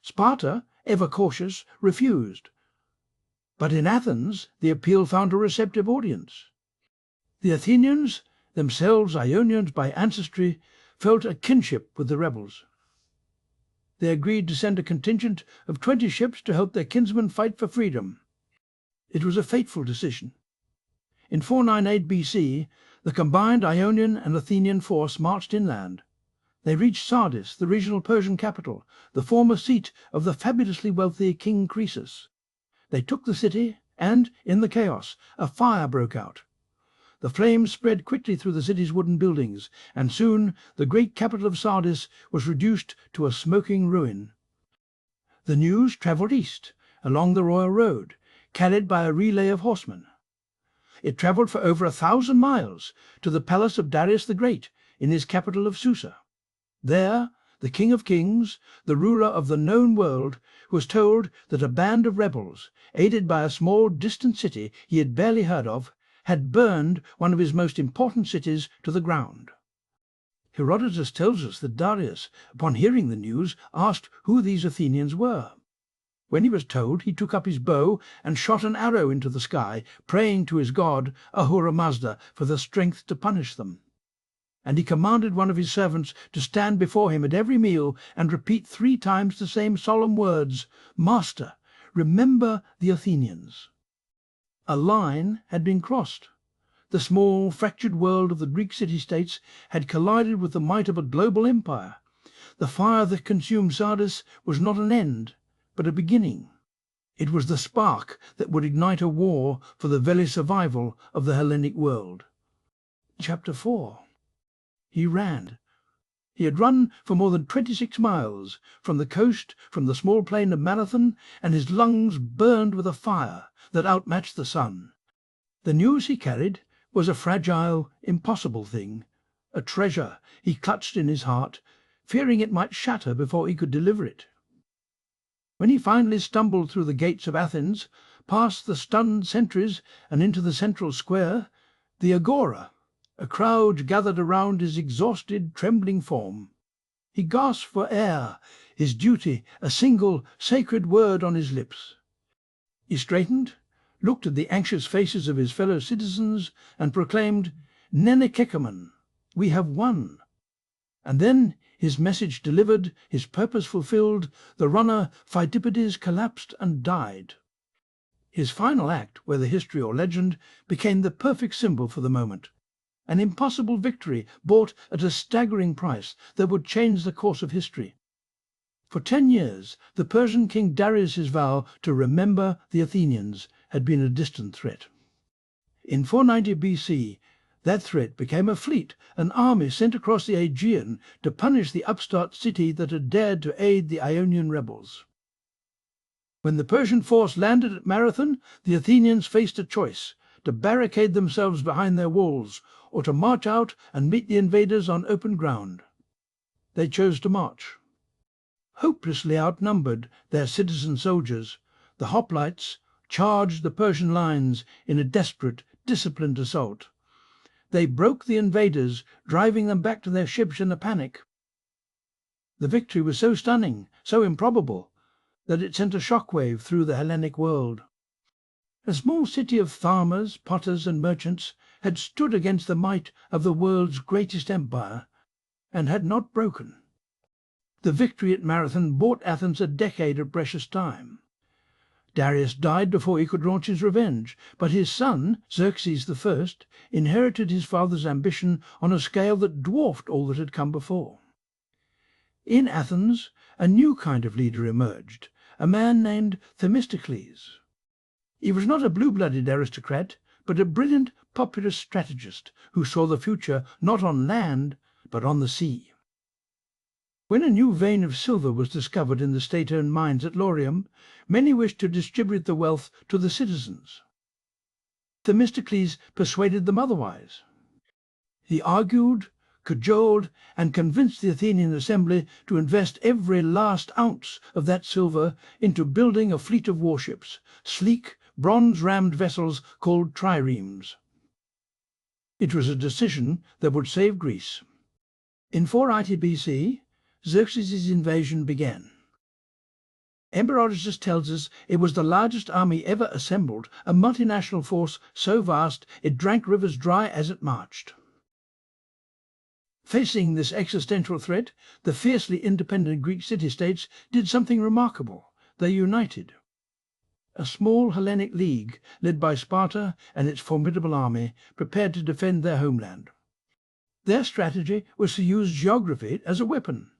Sparta, ever cautious, refused. But in Athens, the appeal found a receptive audience. The Athenians, themselves Ionians by ancestry, felt a kinship with the rebels. They agreed to send a contingent of 20 ships to help their kinsmen fight for freedom. It was a fateful decision. In 498 BC, the combined Ionian and Athenian force marched inland. They reached Sardis, the regional Persian capital, the former seat of the fabulously wealthy King Croesus. They took the city, and, in the chaos, a fire broke out. The flames spread quickly through the city's wooden buildings, and soon the great capital of Sardis was reduced to a smoking ruin. The news travelled east, along the royal road, carried by a relay of horsemen. It travelled for over 1,000 miles to the palace of Darius the Great in his capital of Susa. There, the King of Kings, the ruler of the known world, was told that a band of rebels, aided by a small distant city he had barely heard of, had burned one of his most important cities to the ground. Herodotus tells us that Darius, upon hearing the news, asked who these Athenians were. When he was told, he took up his bow and shot an arrow into the sky, praying to his god Ahura Mazda for the strength to punish them. And he commanded one of his servants to stand before him at every meal and repeat 3 times the same solemn words, "Master, remember the Athenians." A line had been crossed. The small, fractured world of the Greek city-states had collided with the might of a global empire. The fire that consumed Sardis was not an end, but a beginning. It was the spark that would ignite a war for the very survival of the Hellenic world. Chapter 4. He ran. He had run for more than 26 miles, from the coast, from the small plain of Marathon, and his lungs burned with a fire that outmatched the sun. The news he carried was a fragile, impossible thing, a treasure he clutched in his heart, fearing it might shatter before he could deliver it. When he finally stumbled through the gates of Athens, past the stunned sentries and into the central square, the agora, a crowd gathered around his exhausted, trembling form. He gasped for air, his duty a single, sacred word on his lips. He straightened, looked at the anxious faces of his fellow citizens, and proclaimed, "Nene Kekamen, we have won." And then, his message delivered, his purpose fulfilled, the runner Phidippides collapsed and died. His final act, whether history or legend, became the perfect symbol for the moment. An impossible victory bought at a staggering price that would change the course of history. For 10 years, the Persian king Darius's vow to remember the Athenians had been a distant threat. In 490 BC, that threat became a fleet, an army sent across the Aegean to punish the upstart city that had dared to aid the Ionian rebels. When the Persian force landed at Marathon, the Athenians faced a choice: to barricade themselves behind their walls, or to march out and meet the invaders on open ground. They chose to march. Hopelessly outnumbered, their citizen soldiers, the hoplites, charged the Persian lines in a desperate, disciplined assault. They broke the invaders, driving them back to their ships in a panic. The victory was so stunning, so improbable, that it sent a shockwave through the Hellenic world. A small city of farmers, potters, and merchants had stood against the might of the world's greatest empire, and had not broken. The victory at Marathon bought Athens a decade of precious time. Darius died before he could launch his revenge, but his son, Xerxes I, inherited his father's ambition on a scale that dwarfed all that had come before. In Athens, a new kind of leader emerged, a man named Themistocles. He was not a blue-blooded aristocrat, but a brilliant popular strategist who saw the future not on land, but on the sea. When a new vein of silver was discovered in the state-owned mines at Laurium, many wished to distribute the wealth to the citizens. Themistocles persuaded them otherwise. He argued, cajoled, and convinced the Athenian assembly to invest every last ounce of that silver into building a fleet of warships, sleek, bronze-rammed vessels called triremes. It was a decision that would save Greece. In 480 BC, Xerxes' invasion began. Herodotus tells us it was the largest army ever assembled, a multinational force so vast it drank rivers dry as it marched. Facing this existential threat, the fiercely independent Greek city-states did something remarkable. They united. A small Hellenic league, led by Sparta and its formidable army, prepared to defend their homeland. Their strategy was to use geography as a weapon.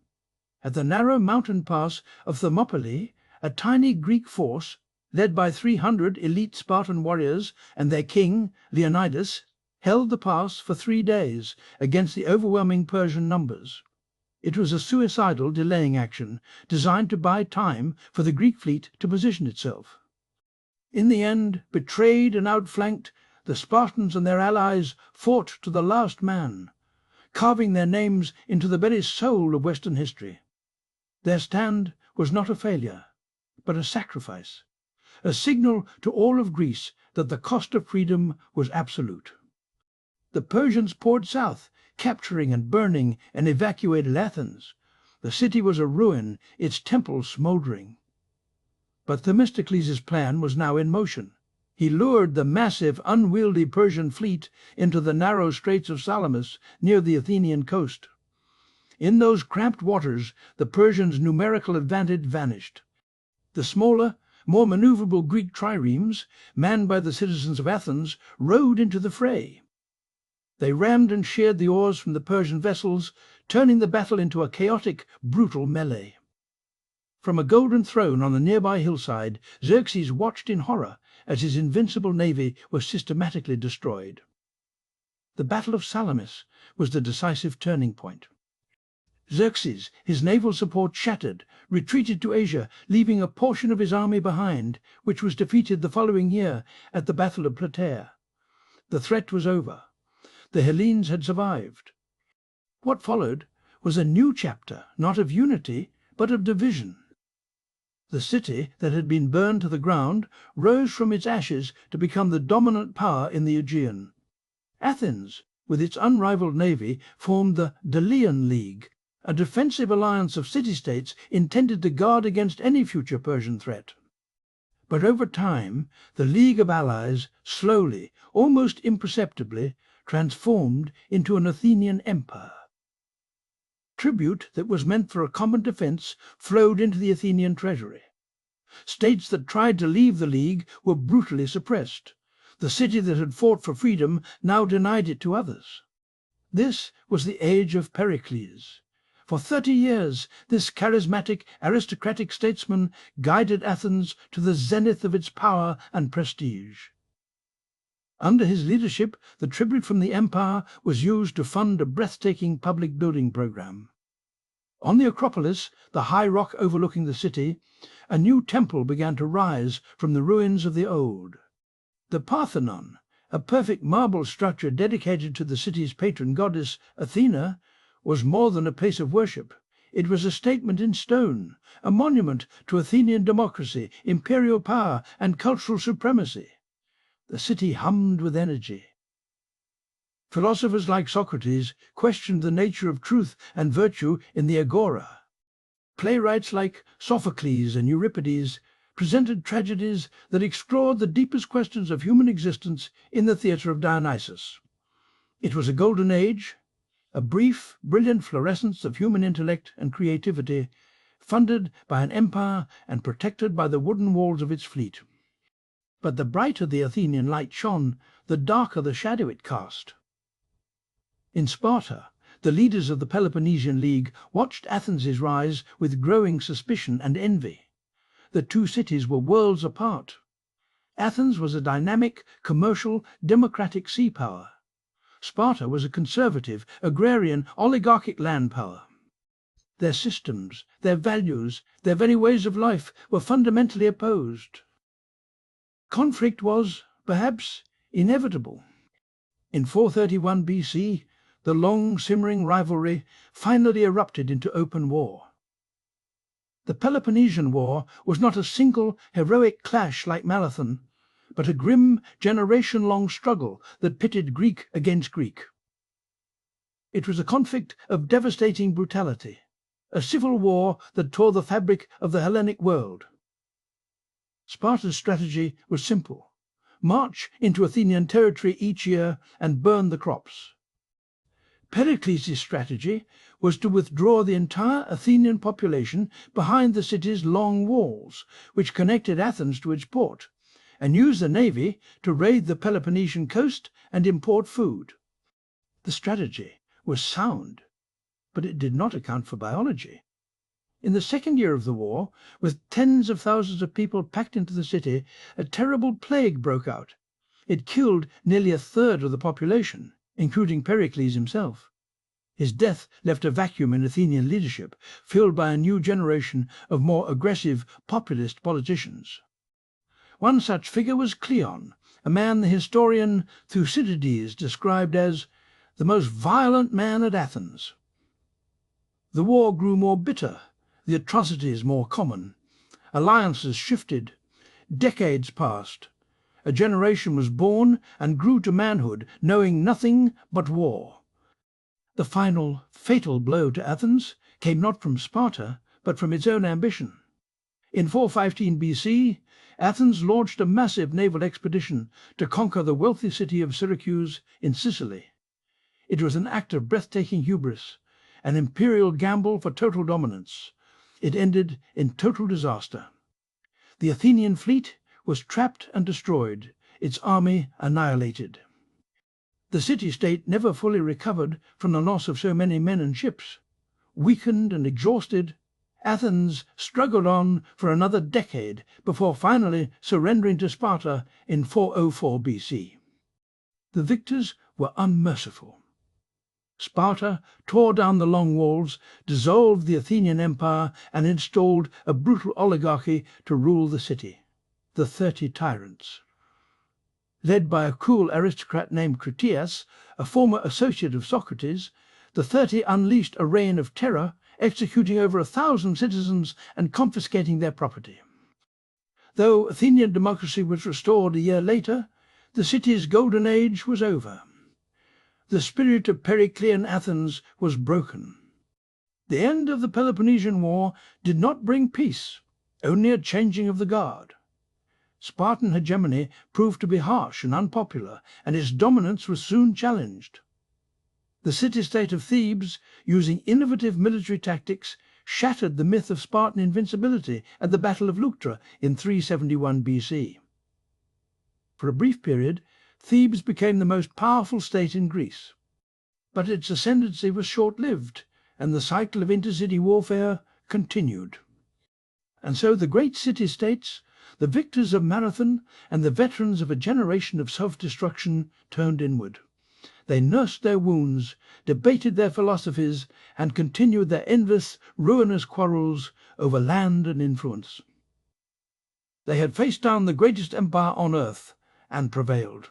At the narrow mountain pass of Thermopylae, a tiny Greek force, led by 300 elite Spartan warriors and their king, Leonidas, held the pass for 3 days against the overwhelming Persian numbers. It was a suicidal delaying action designed to buy time for the Greek fleet to position itself. In the end, betrayed and outflanked, the Spartans and their allies fought to the last man, carving their names into the very soul of Western history. Their stand was not a failure, but a sacrifice, a signal to all of Greece that the cost of freedom was absolute. The Persians poured south, capturing and burning and evacuated Athens. The city was a ruin, its temples smouldering. But Themistocles' plan was now in motion. He lured the massive, unwieldy Persian fleet into the narrow straits of Salamis near the Athenian coast. In those cramped waters the Persians' numerical advantage vanished. The smaller, more maneuverable Greek triremes, manned by the citizens of Athens, rowed into the fray. They rammed and sheared the oars from the Persian vessels, turning the battle into a chaotic, brutal melee. From a golden throne on the nearby hillside, Xerxes watched in horror as his invincible navy was systematically destroyed. The Battle of Salamis was the decisive turning point. Xerxes, his naval support shattered, retreated to Asia, leaving a portion of his army behind, which was defeated the following year at the Battle of Plataea. The threat was over. The Hellenes had survived. What followed was a new chapter, not of unity, but of division. The city that had been burned to the ground rose from its ashes to become the dominant power in the Aegean. Athens, with its unrivaled navy, formed the Delian League, a defensive alliance of city-states intended to guard against any future Persian threat. But over time, the League of Allies slowly, almost imperceptibly, transformed into an Athenian empire. Tribute that was meant for a common defense flowed into the Athenian treasury. States that tried to leave the League were brutally suppressed. The city that had fought for freedom now denied it to others. This was the age of Pericles. For 30 years, this charismatic, aristocratic statesman guided Athens to the zenith of its power and prestige. Under his leadership, the tribute from the empire was used to fund a breathtaking public building program. On the Acropolis, the high rock overlooking the city, a new temple began to rise from the ruins of the old. The Parthenon, a perfect marble structure dedicated to the city's patron goddess, Athena, was more than a place of worship. It was a statement in stone, a monument to Athenian democracy, imperial power, and cultural supremacy. The city hummed with energy. Philosophers like Socrates questioned the nature of truth and virtue in the agora. Playwrights like Sophocles and Euripides presented tragedies that explored the deepest questions of human existence in the theatre of Dionysus. It was a golden age, a brief, brilliant florescence of human intellect and creativity, funded by an empire and protected by the wooden walls of its fleet. But the brighter the Athenian light shone, the darker the shadow it cast. In Sparta, the leaders of the Peloponnesian League watched Athens' rise with growing suspicion and envy. The two cities were worlds apart. Athens was a dynamic, commercial, democratic sea power. Sparta was a conservative, agrarian, oligarchic land power. Their systems, their values, their very ways of life were fundamentally opposed. Conflict was, perhaps, inevitable. In 431 BC, the long simmering rivalry finally erupted into open war. The Peloponnesian War was not a single heroic clash like Marathon, but a grim, generation-long struggle that pitted Greek against Greek. It was a conflict of devastating brutality, a civil war that tore the fabric of the Hellenic world. Sparta's strategy was simple: march into Athenian territory each year and burn the crops. Pericles' strategy was to withdraw the entire Athenian population behind the city's long walls, which connected Athens to its port, and use the navy to raid the Peloponnesian coast and import food. The strategy was sound, but it did not account for biology. In the second year of the war, with tens of thousands of people packed into the city, a terrible plague broke out. It killed nearly a third of the population, including Pericles himself. His death left a vacuum in Athenian leadership, filled by a new generation of more aggressive populist politicians. One such figure was Cleon, a man the historian Thucydides described as the most violent man at Athens. The war grew more bitter, the atrocities more common. Alliances shifted. Decades passed. A generation was born and grew to manhood, knowing nothing but war. The final, fatal blow to Athens came not from Sparta, but from its own ambition. In 415 BC, Athens launched a massive naval expedition to conquer the wealthy city of Syracuse in Sicily. It was an act of breathtaking hubris, an imperial gamble for total dominance. It ended in total disaster. The Athenian fleet was trapped and destroyed, its army annihilated. The city-state never fully recovered from the loss of so many men and ships. Weakened and exhausted, Athens struggled on for another decade before finally surrendering to Sparta in 404 BC. The victors were unmerciful. Sparta tore down the long walls, dissolved the Athenian empire, and installed a brutal oligarchy to rule the city, the 30 tyrants. Led by a cool aristocrat named Critias, a former associate of Socrates, the 30 unleashed a reign of terror, executing over 1,000 citizens and confiscating their property. Though Athenian democracy was restored a year later, the city's golden age was over. The spirit of Periclean Athens was broken. The end of the Peloponnesian War did not bring peace, only a changing of the guard. Spartan hegemony proved to be harsh and unpopular, and its dominance was soon challenged. The city-state of Thebes, using innovative military tactics, shattered the myth of Spartan invincibility at the Battle of Leuctra in 371 BC. For a brief period, Thebes became the most powerful state in Greece. But its ascendancy was short-lived, and the cycle of intercity warfare continued. And so the great city-states, the victors of Marathon, and the veterans of a generation of self-destruction turned inward. They nursed their wounds, debated their philosophies, and continued their endless, ruinous quarrels over land and influence. They had faced down the greatest empire on earth and prevailed.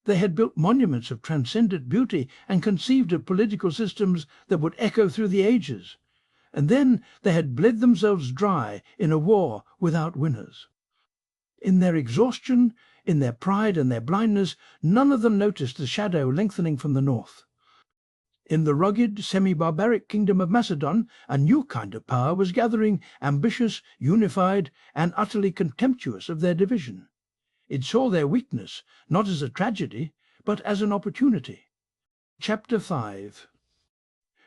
They had built monuments of transcendent beauty and conceived of political systems that would echo through the ages. And then they had bled themselves dry in a war without winners. In their exhaustion, in their pride and their blindness, none of them noticed the shadow lengthening from the north. In the rugged, semi-barbaric kingdom of Macedon, a new kind of power was gathering, ambitious, unified, and utterly contemptuous of their division. It saw their weakness not as a tragedy, but as an opportunity. Chapter 5.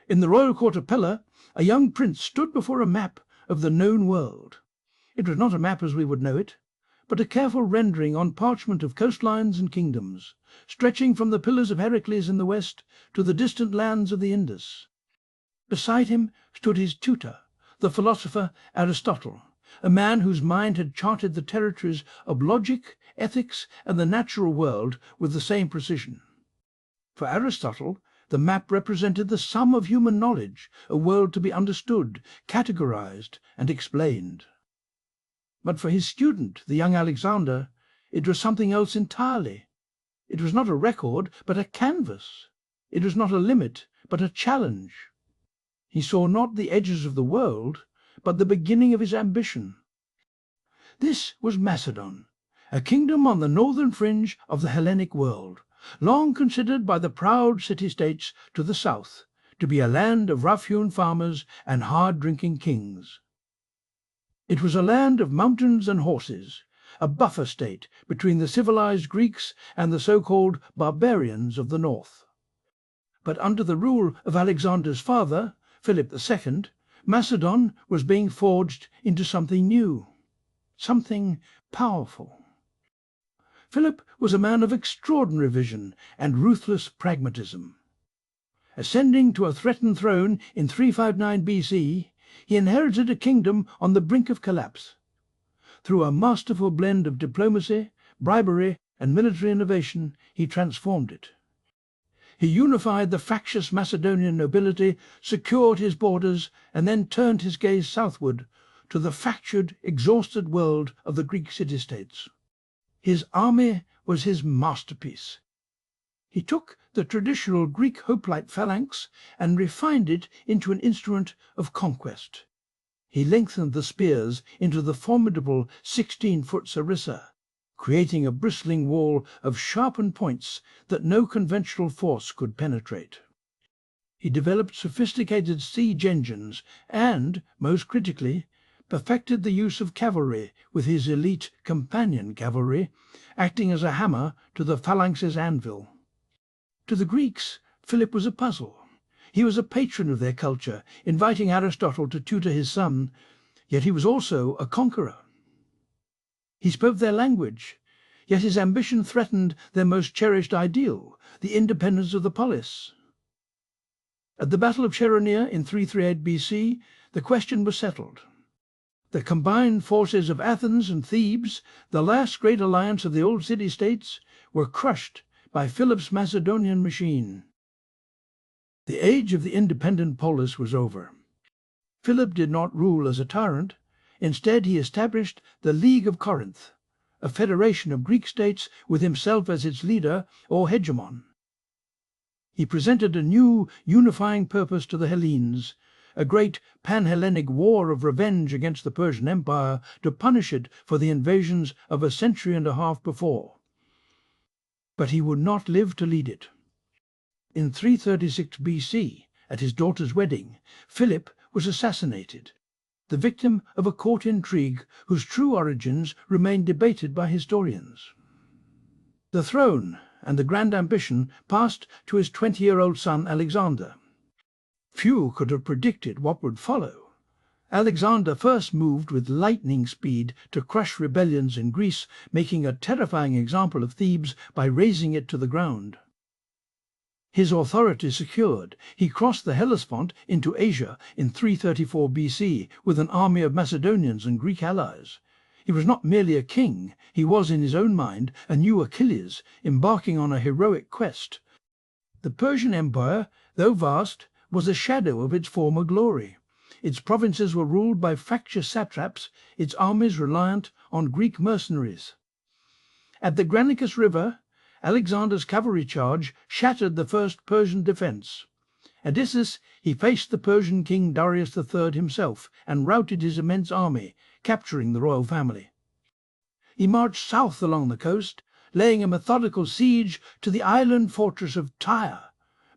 In the royal court of Pella, a young prince stood before a map of the known world. It was not a map as we would know it, but a careful rendering on parchment of coastlines and kingdoms, stretching from the Pillars of Heracles in the west to the distant lands of the Indus. Beside him stood his tutor, the philosopher Aristotle, a man whose mind had charted the territories of logic, ethics, and the natural world with the same precision. For Aristotle, the map represented the sum of human knowledge, a world to be understood, categorized, and explained. But for his student, the young Alexander, it was something else entirely. It was not a record, but a canvas. It was not a limit, but a challenge. He saw not the edges of the world, but the beginning of his ambition. This was Macedon, a kingdom on the northern fringe of the Hellenic world, long considered by the proud city-states to the south to be a land of rough-hewn farmers and hard-drinking kings. It was a land of mountains and horses, a buffer state between the civilized Greeks and the so-called barbarians of the north. But under the rule of Alexander's father, Philip II, Macedon was being forged into something new, something powerful. Philip was a man of extraordinary vision and ruthless pragmatism. Ascending to a threatened throne in 359 BC, he inherited a kingdom on the brink of collapse. Through a masterful blend of diplomacy, bribery, and military innovation, he transformed it. He unified the fractious Macedonian nobility, secured his borders, and then turned his gaze southward to the fractured, exhausted world of the Greek city-states. His army was his masterpiece. He took the traditional Greek hoplite phalanx and refined it into an instrument of conquest. He lengthened the spears into the formidable 16-foot sarissa, creating a bristling wall of sharpened points that no conventional force could penetrate. He developed sophisticated siege engines and, most critically, perfected the use of cavalry with his elite companion cavalry, acting as a hammer to the phalanx's anvil. To the Greeks, Philip was a puzzle. He was a patron of their culture, inviting Aristotle to tutor his son, yet he was also a conqueror. He spoke their language, yet his ambition threatened their most cherished ideal, the independence of the polis. At the Battle of Chaeronea in 338 BC, the question was settled. The combined forces of Athens and Thebes, the last great alliance of the old city-states, were crushed by Philip's Macedonian machine. The age of the independent polis was over. Philip did not rule as a tyrant. Instead, he established the League of Corinth, a federation of Greek states with himself as its leader or hegemon. He presented a new unifying purpose to the Hellenes, a great pan-Hellenic war of revenge against the Persian Empire to punish it for the invasions of a century and a half before. But he would not live to lead it. In 336 BC, at his daughter's wedding, Philip was assassinated, the victim of a court intrigue whose true origins remain debated by historians. The throne and the grand ambition passed to his 20-year-old son Alexander. Few could have predicted what would follow. Alexander first moved with lightning speed to crush rebellions in Greece, making a terrifying example of Thebes by razing it to the ground. His authority secured, he crossed the Hellespont into Asia in 334 BC with an army of Macedonians and Greek allies. He was not merely a king, he was in his own mind a new Achilles, embarking on a heroic quest. The Persian Empire, though vast, was a shadow of its former glory. Its provinces were ruled by factious satraps, its armies reliant on Greek mercenaries. At the Granicus River, Alexander's cavalry charge shattered the first Persian defence. At Issus he faced the Persian king Darius III himself and routed his immense army, capturing the royal family. He marched south along the coast, laying a methodical siege to the island fortress of Tyre,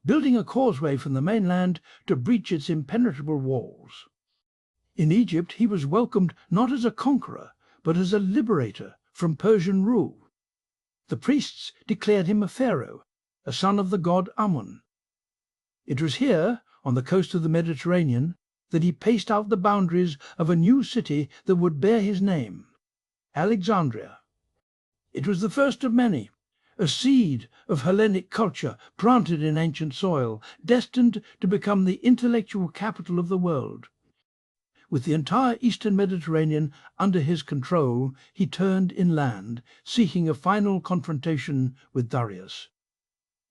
building a causeway from the mainland to breach its impenetrable walls. In Egypt he was welcomed not as a conqueror, but as a liberator from Persian rule. The priests declared him a pharaoh, a son of the god Amun. It was here, on the coast of the Mediterranean, that he paced out the boundaries of a new city that would bear his name, Alexandria. It was the first of many, a seed of Hellenic culture planted in ancient soil, destined to become the intellectual capital of the world. With the entire eastern Mediterranean under his control, he turned inland, seeking a final confrontation with Darius.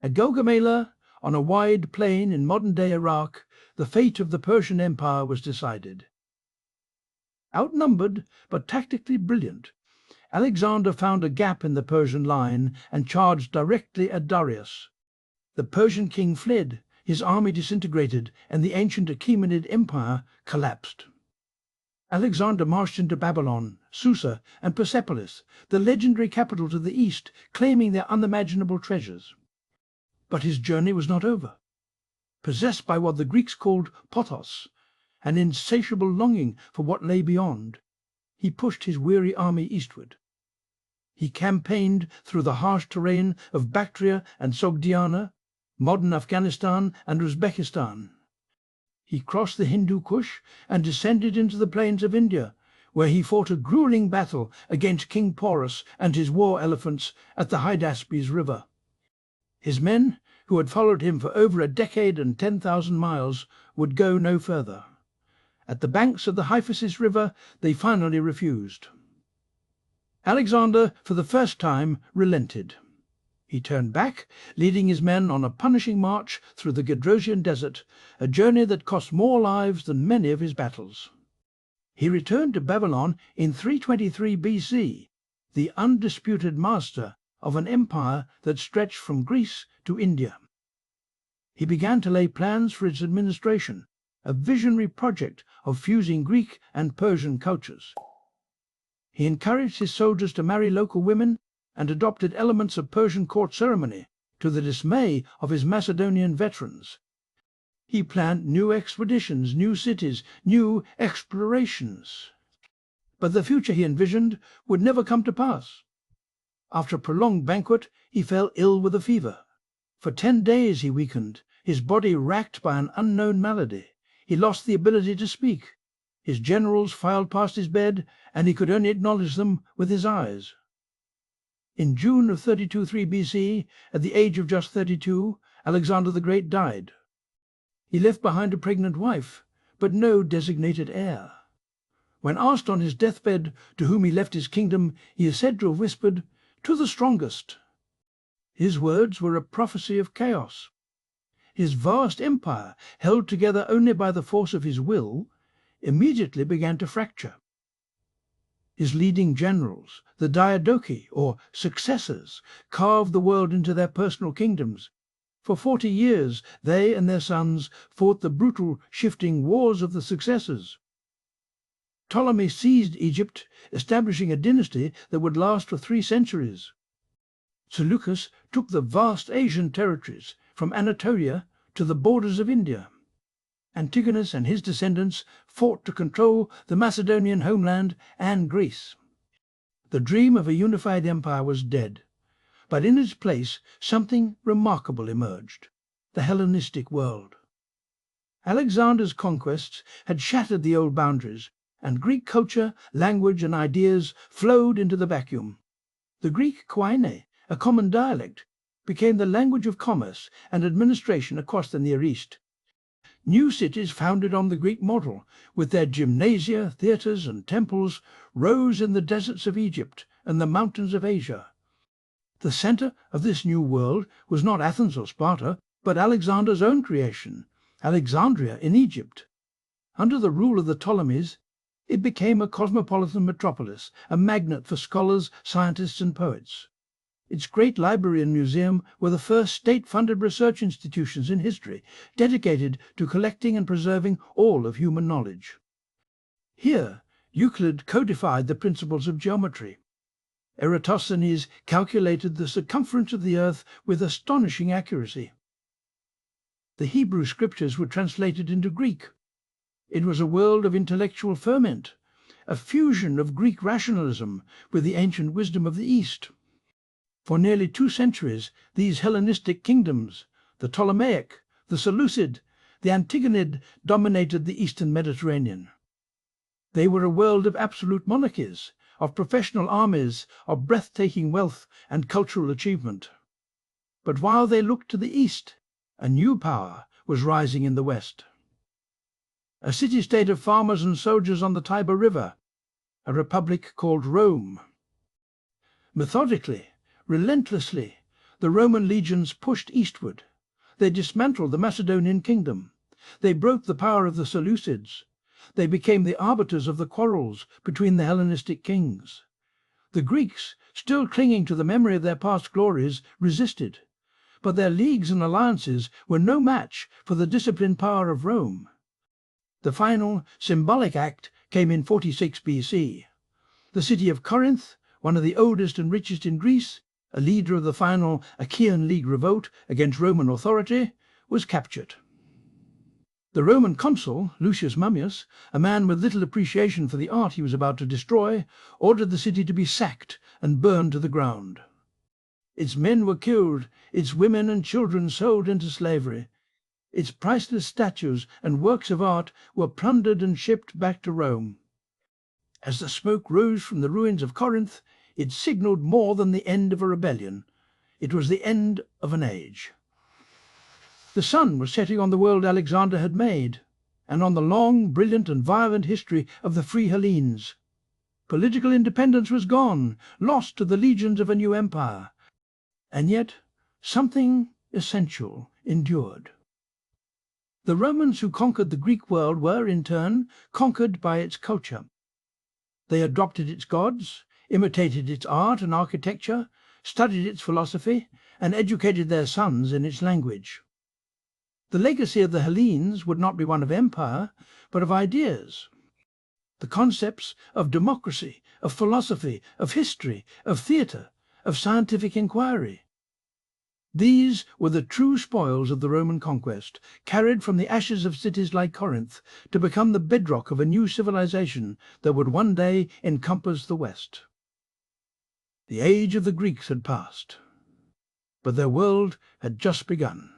At Gaugamela, on a wide plain in modern-day Iraq, the fate of the Persian Empire was decided. Outnumbered, but tactically brilliant, Alexander found a gap in the Persian line and charged directly at Darius. The Persian king fled, his army disintegrated, and the ancient Achaemenid Empire collapsed. Alexander marched into Babylon, Susa, and Persepolis, the legendary capital to the east, claiming their unimaginable treasures. But his journey was not over. Possessed by what the Greeks called potos, an insatiable longing for what lay beyond, he pushed his weary army eastward. He campaigned through the harsh terrain of Bactria and Sogdiana, modern Afghanistan and Uzbekistan. He crossed the Hindu Kush and descended into the plains of India, where he fought a grueling battle against King Porus and his war elephants at the Hydaspes River. His men, who had followed him for over a decade and 10,000 miles, would go no further. At the banks of the Hyphasis River they finally refused. Alexander, for the first time, relented. He turned back, leading his men on a punishing march through the Gedrosian desert, a journey that cost more lives than many of his battles. He returned to Babylon in 323 BC, the undisputed master of an empire that stretched from Greece to India. He began to lay plans for its administration, a visionary project of fusing Greek and Persian cultures. He encouraged his soldiers to marry local women and adopted elements of Persian court ceremony, to the dismay of his Macedonian veterans. He planned new expeditions, new cities, new explorations. But the future he envisioned would never come to pass. After a prolonged banquet, he fell ill with a fever. For 10 days he weakened, his body racked by an unknown malady. He lost the ability to speak. His generals filed past his bed, and he could only acknowledge them with his eyes. In June of 32-3 BC, at the age of just 32, Alexander the Great died. He left behind a pregnant wife, but no designated heir. When asked on his deathbed to whom he left his kingdom, he is said to have whispered, "To the strongest." His words were a prophecy of chaos. His vast empire, held together only by the force of his will, immediately began to fracture. His leading generals, the diadochi, or successors, carved the world into their personal kingdoms. For 40 years they and their sons fought the brutal, shifting wars of the successors. Ptolemy seized Egypt, establishing a dynasty that would last for 3 centuries. Seleucus took the vast Asian territories, from Anatolia to the borders of India. Antigonus and his descendants fought to control the Macedonian homeland and Greece. The dream of a unified empire was dead, but in its place something remarkable emerged: the Hellenistic world. Alexander's conquests had shattered the old boundaries, and Greek culture, language, and ideas flowed into the vacuum. The Greek Koine, a common dialect, became the language of commerce and administration across the Near East. New cities founded on the Greek model, with their gymnasia, theatres, and temples, rose in the deserts of Egypt and the mountains of Asia. The centre of this new world was not Athens or Sparta, but Alexander's own creation, Alexandria in Egypt. Under the rule of the Ptolemies, it became a cosmopolitan metropolis, a magnet for scholars, scientists, and poets. Its great library and museum were the first state-funded research institutions in history, dedicated to collecting and preserving all of human knowledge. Here, Euclid codified the principles of geometry. Eratosthenes calculated the circumference of the earth with astonishing accuracy. The Hebrew scriptures were translated into Greek. It was a world of intellectual ferment, a fusion of Greek rationalism with the ancient wisdom of the East. For nearly 2 centuries, these Hellenistic kingdoms, the Ptolemaic, the Seleucid, the Antigonid, dominated the Eastern Mediterranean. They were a world of absolute monarchies, of professional armies, of breathtaking wealth and cultural achievement. But while they looked to the east, a new power was rising in the west. A city-state of farmers and soldiers on the Tiber River, a republic called Rome. Methodically, relentlessly, the Roman legions pushed eastward. They dismantled the Macedonian kingdom. They broke the power of the Seleucids. They became the arbiters of the quarrels between the Hellenistic kings. The Greeks, still clinging to the memory of their past glories, resisted, but their leagues and alliances were no match for the disciplined power of Rome. The final symbolic act came in 46 BC. The city of Corinth, one of the oldest and richest in Greece, a leader of the final Achaean League revolt against Roman authority, was captured. The Roman consul, Lucius Mummius, a man with little appreciation for the art he was about to destroy, ordered the city to be sacked and burned to the ground. Its men were killed, its women and children sold into slavery. Its priceless statues and works of art were plundered and shipped back to Rome. As the smoke rose from the ruins of Corinth, it signalled more than the end of a rebellion. It was the end of an age. The sun was setting on the world Alexander had made, and on the long, brilliant, and violent history of the free Hellenes. Political independence was gone, lost to the legions of a new empire. And yet something essential endured. The Romans who conquered the Greek world were, in turn, conquered by its culture. They adopted its gods, imitated its art and architecture, studied its philosophy, and educated their sons in its language. The legacy of the Hellenes would not be one of empire, but of ideas. The concepts of democracy, of philosophy, of history, of theatre, of scientific inquiry. These were the true spoils of the Roman conquest, carried from the ashes of cities like Corinth to become the bedrock of a new civilization that would one day encompass the West. The age of the Greeks had passed, but their world had just begun.